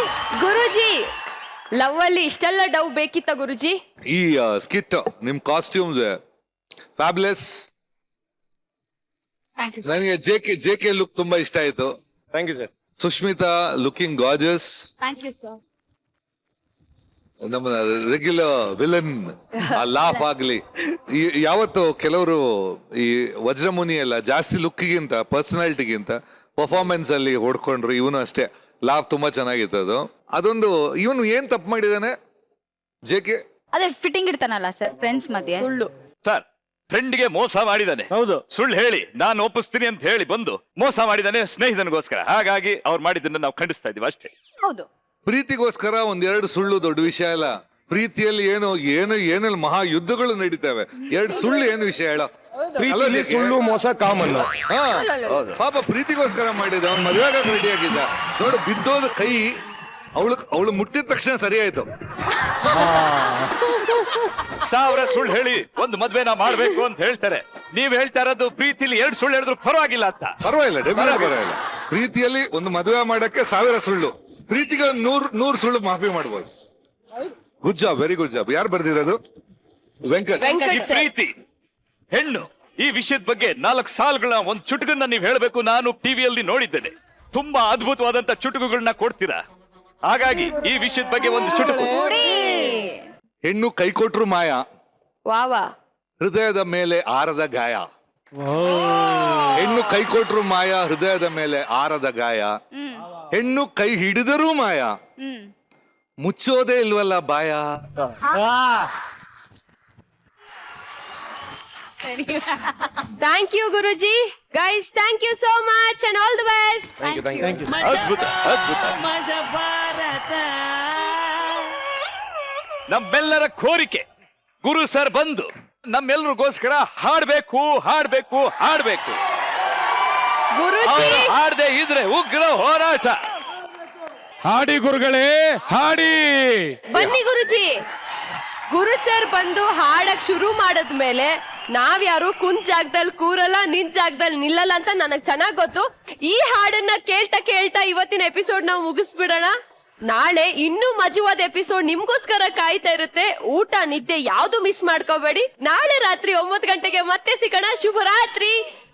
Guruji, love ಅಲ್ಲಿ ಇಷ್ಟೆಲ್ಲ ಡವ್ ಬೇಕಿತ್ತ ಗುರುಜಿ? ಈ ಸ್ಕಿಟ್ ನಿಮ್ ಕಾಸ್ಟ್ಯೂಮ್ಸ್ ಫ್ಯಾಬ್ಲೆಸ್. ನನಗೆ ಜೆ ಕೆ ಲುಕ್ ತುಂಬಾ ಇಷ್ಟ ಆಯ್ತು. Thank you sir. Sushmita looking gorgeous. Thank you sir. ನಮ್ಮ ರೆಗ್ಯುಲರ್ ವಿಲನ್ ಲಾಫ್ ಆಗ್ಲಿ. ಯಾವತ್ತು ಕೆಲವರು ಈ ವಜ್ರಮುನಿ ಎಲ್ಲ ಜಾಸ್ತಿ ಲುಕ್ಗಿಂತ ಪರ್ಸನಾಲಿಟಿಗಿಂತ ಪರ್ಫಾರ್ಮೆನ್ಸ್ ಅಲ್ಲಿ ಹೊಡ್ಕೊಂಡ್ರು. ಇವನು ಅಷ್ಟೇ, ಲಾಫ್ ತುಂಬಾ ಚೆನ್ನಾಗಿತ್ತು. ಅದೊಂದು ಇವನು ಏನ್ ತಪ್ಪು ಮಾಡಿದಾನೆ ಜೆ ಕೆ? ಅದೇ ಫಿಟ್ಟಿಂಗ್ ಇಡ್ತಾನಲ್ಲ ಸರ್ ಫ್ರೆಂಡ್ಸ್ ಮಧ್ಯೆ. ಸುಳ್ಳು ಸರ್, ಫ್ರೆಂಡ್ಗೆ ಮೋಸ ಮಾಡಿದಾನೆ. ಹೌದು. ಸುಳ್ಳು ಹೇಳಿ ನಾನು ಒಪ್ಪಿಸ್ತೀನಿ ಅಂತ ಹೇಳಿ ಬಂದು ಮೋಸ ಮಾಡಿದಾನೆ ಸ್ನೇಹಿತನಿಗೋಸ್ಕರ. ಹಾಗಾಗಿ ಅವ್ರು ಮಾಡಿದ್ದನ್ನ ನಾವು ಖಂಡಿಸ್ತಾ ಇದೀವಿ ಅಷ್ಟೇ. ಹೌದು. ಪ್ರೀತಿಗೋಸ್ಕರ ಒಂದೆರಡು ಸುಳ್ಳು ದೊಡ್ಡ ವಿಷಯ ಅಲ್ಲ. ಪ್ರೀತಿಯಲ್ಲಿ ಏನಲ್ಲಿ ಮಹಾ ಯುದ್ಧಗಳು ನಡೀತವೆ. ಎರಡು ಸುಳ್ಳು ಏನು ವಿಷಯ ಹೇಳ? ಪ್ರೀತಿಲಿ ಸುಳ್ಳು ಮೋಸ ಕಾಮನ್. ಹಾ, ಪಾಪ ಪ್ರೀತಿಗೋಸ್ಕರ ಮಾಡಿದ. ಅವ್ನು ಮದುವೆಗ ರೆಡಿ ಆಗಿದ್ದ. ನೋಡು, ಬಿದ್ದೋದ ಕೈ ಅವಳು ಮುಟ್ಟಿದ ತಕ್ಷಣ ಸರಿ ಆಯ್ತು. ಸಾವಿರ ಸುಳ್ಳು ಹೇಳಿ ಒಂದು ಮದ್ವೆನ ಮಾಡ್ಬೇಕು ಅಂತ ಹೇಳ್ತಾರೆ. ನೀವ್ ಹೇಳ್ತಾ ಇರೋದು ಪ್ರೀತಿಲಿ ಎರಡು ಸುಳ್ಳು ಹೇಳಿದ್ರು ಪರವಾಗಿಲ್ಲ ಅಂತ. ಪರವಾಗಿಲ್ಲ, ಡೆಫಿನೆಟ್ ಪರವಾಗಿಲ್ಲ. ಪ್ರೀತಿಯಲ್ಲಿ ಒಂದು ಮದುವೆ ಮಾಡಕ್ಕೆ 1000 ಸುಳ್ಳು, ಪ್ರೀತಿಗೆ 100 ಸುಳ್ಳು ಮಾಫಿ ಮಾಡ್ಬೋದು. Good job, very good job. ಯಾರು ಬರ್ದಿರೋದು? ವೆಂಕಟ್. ಈ ಪ್ರೀತಿ ಹೆಣ್ಣು ಈ ವಿಷಯದ ಬಗ್ಗೆ 4 ಸಾಲುಗಳ ಒಂದು ಚುಟುಕನ್ನ ನೀವು ಹೇಳಬೇಕು. ನಾನು ಟಿವಿಯಲ್ಲಿ ನೋಡಿದ್ದೇನೆ. ತುಂಬಾ ಅದ್ಭುತವಾದಂತ ಚುಟುಕುಗಳನ್ನ ಕೊಡ್ತೀರಾ. ಹಾಗಾಗಿ ಈ ವಿಷಯದ ಬಗ್ಗೆ ಒಂದು ಚುಟುಕು. ಹೆಣ್ಣು ಕೈ ಕೊಟ್ರು ಮಾಯ, ವಾವಾ. ಹೃದಯದ ಮೇಲೆ ಆರದ ಗಾಯ. ಹೆಣ್ಣು ಕೈ ಕೊಟ್ರು ಮಾಯ, ಹೃದಯದ ಮೇಲೆ ಆರದ ಗಾಯ. ಹೆಣ್ಣು ಕೈ ಹಿಡಿದರೂ ಮಾಯ, ಮುಚ್ಚೋದೇ ಇಲ್ವಲ್ಲ ಬಾಯ. Thank you Guruji. Guys, thank you so much and all the best. ಅದ್ಭುತ ಅದ್ಭುತ. ನಮ್ಮೆಲ್ಲರ ಕೋರಿಕೆ ಗುರು ಸರ್ ಬಂದು ನಮ್ಮೆಲ್ಲರಿಗೋಸ್ಕರ ಹಾಡ್ಬೇಕು ಹಾಡ್ಬೇಕು ಹಾಡ್ಬೇಕು. ಗುರುಜಿ, ಅವ್ರು ಹಾಡದೆ ಇದ್ರೆ ಉಗ್ರ ಹೋರಾಟ. ಹಾಡಿ ಗುರುಗಳೇ, ಹಾಡಿ. ಬನ್ನಿ ಗುರುಜಿ. ಗುರು ಸರ್ ಬಂದು ಹಾಡಕ್ ಶುರು ಮಾಡದ್ಮೇಲೆ ನಾವ್ಯಾರು ಕುಂತ್ ಜಾಗದಲ್ಲಿ ಕೂರಲ್ಲ, ನಿಂತ್ ಜಾಗದಲ್ಲಿ ನಿಲ್ಲಲ್ಲ ಅಂತ ನನಗ್ ಚೆನ್ನಾಗ್ ಗೊತ್ತು. ಈ ಹಾಡನ್ನ ಕೇಳ್ತಾ ಕೇಳ್ತಾ ಇವತ್ತಿನ ಎಪಿಸೋಡ್ ನಾವು ಮುಗಿಸ್ಬಿಡೋಣ. ನಾಳೆ ಇನ್ನೂ ಮಜವಾದ ಎಪಿಸೋಡ್ ನಿಮ್ಗೋಸ್ಕರ ಕಾಯ್ತಾ ಇರುತ್ತೆ. ಊಟ ನಿದ್ದೆ ಯಾವ್ದು ಮಿಸ್ ಮಾಡ್ಕೋಬೇಡಿ. ನಾಳೆ ರಾತ್ರಿ 9 ಗಂಟೆಗೆ ಮತ್ತೆ ಸಿಗೋಣ. ಶುಭರಾತ್ರಿ.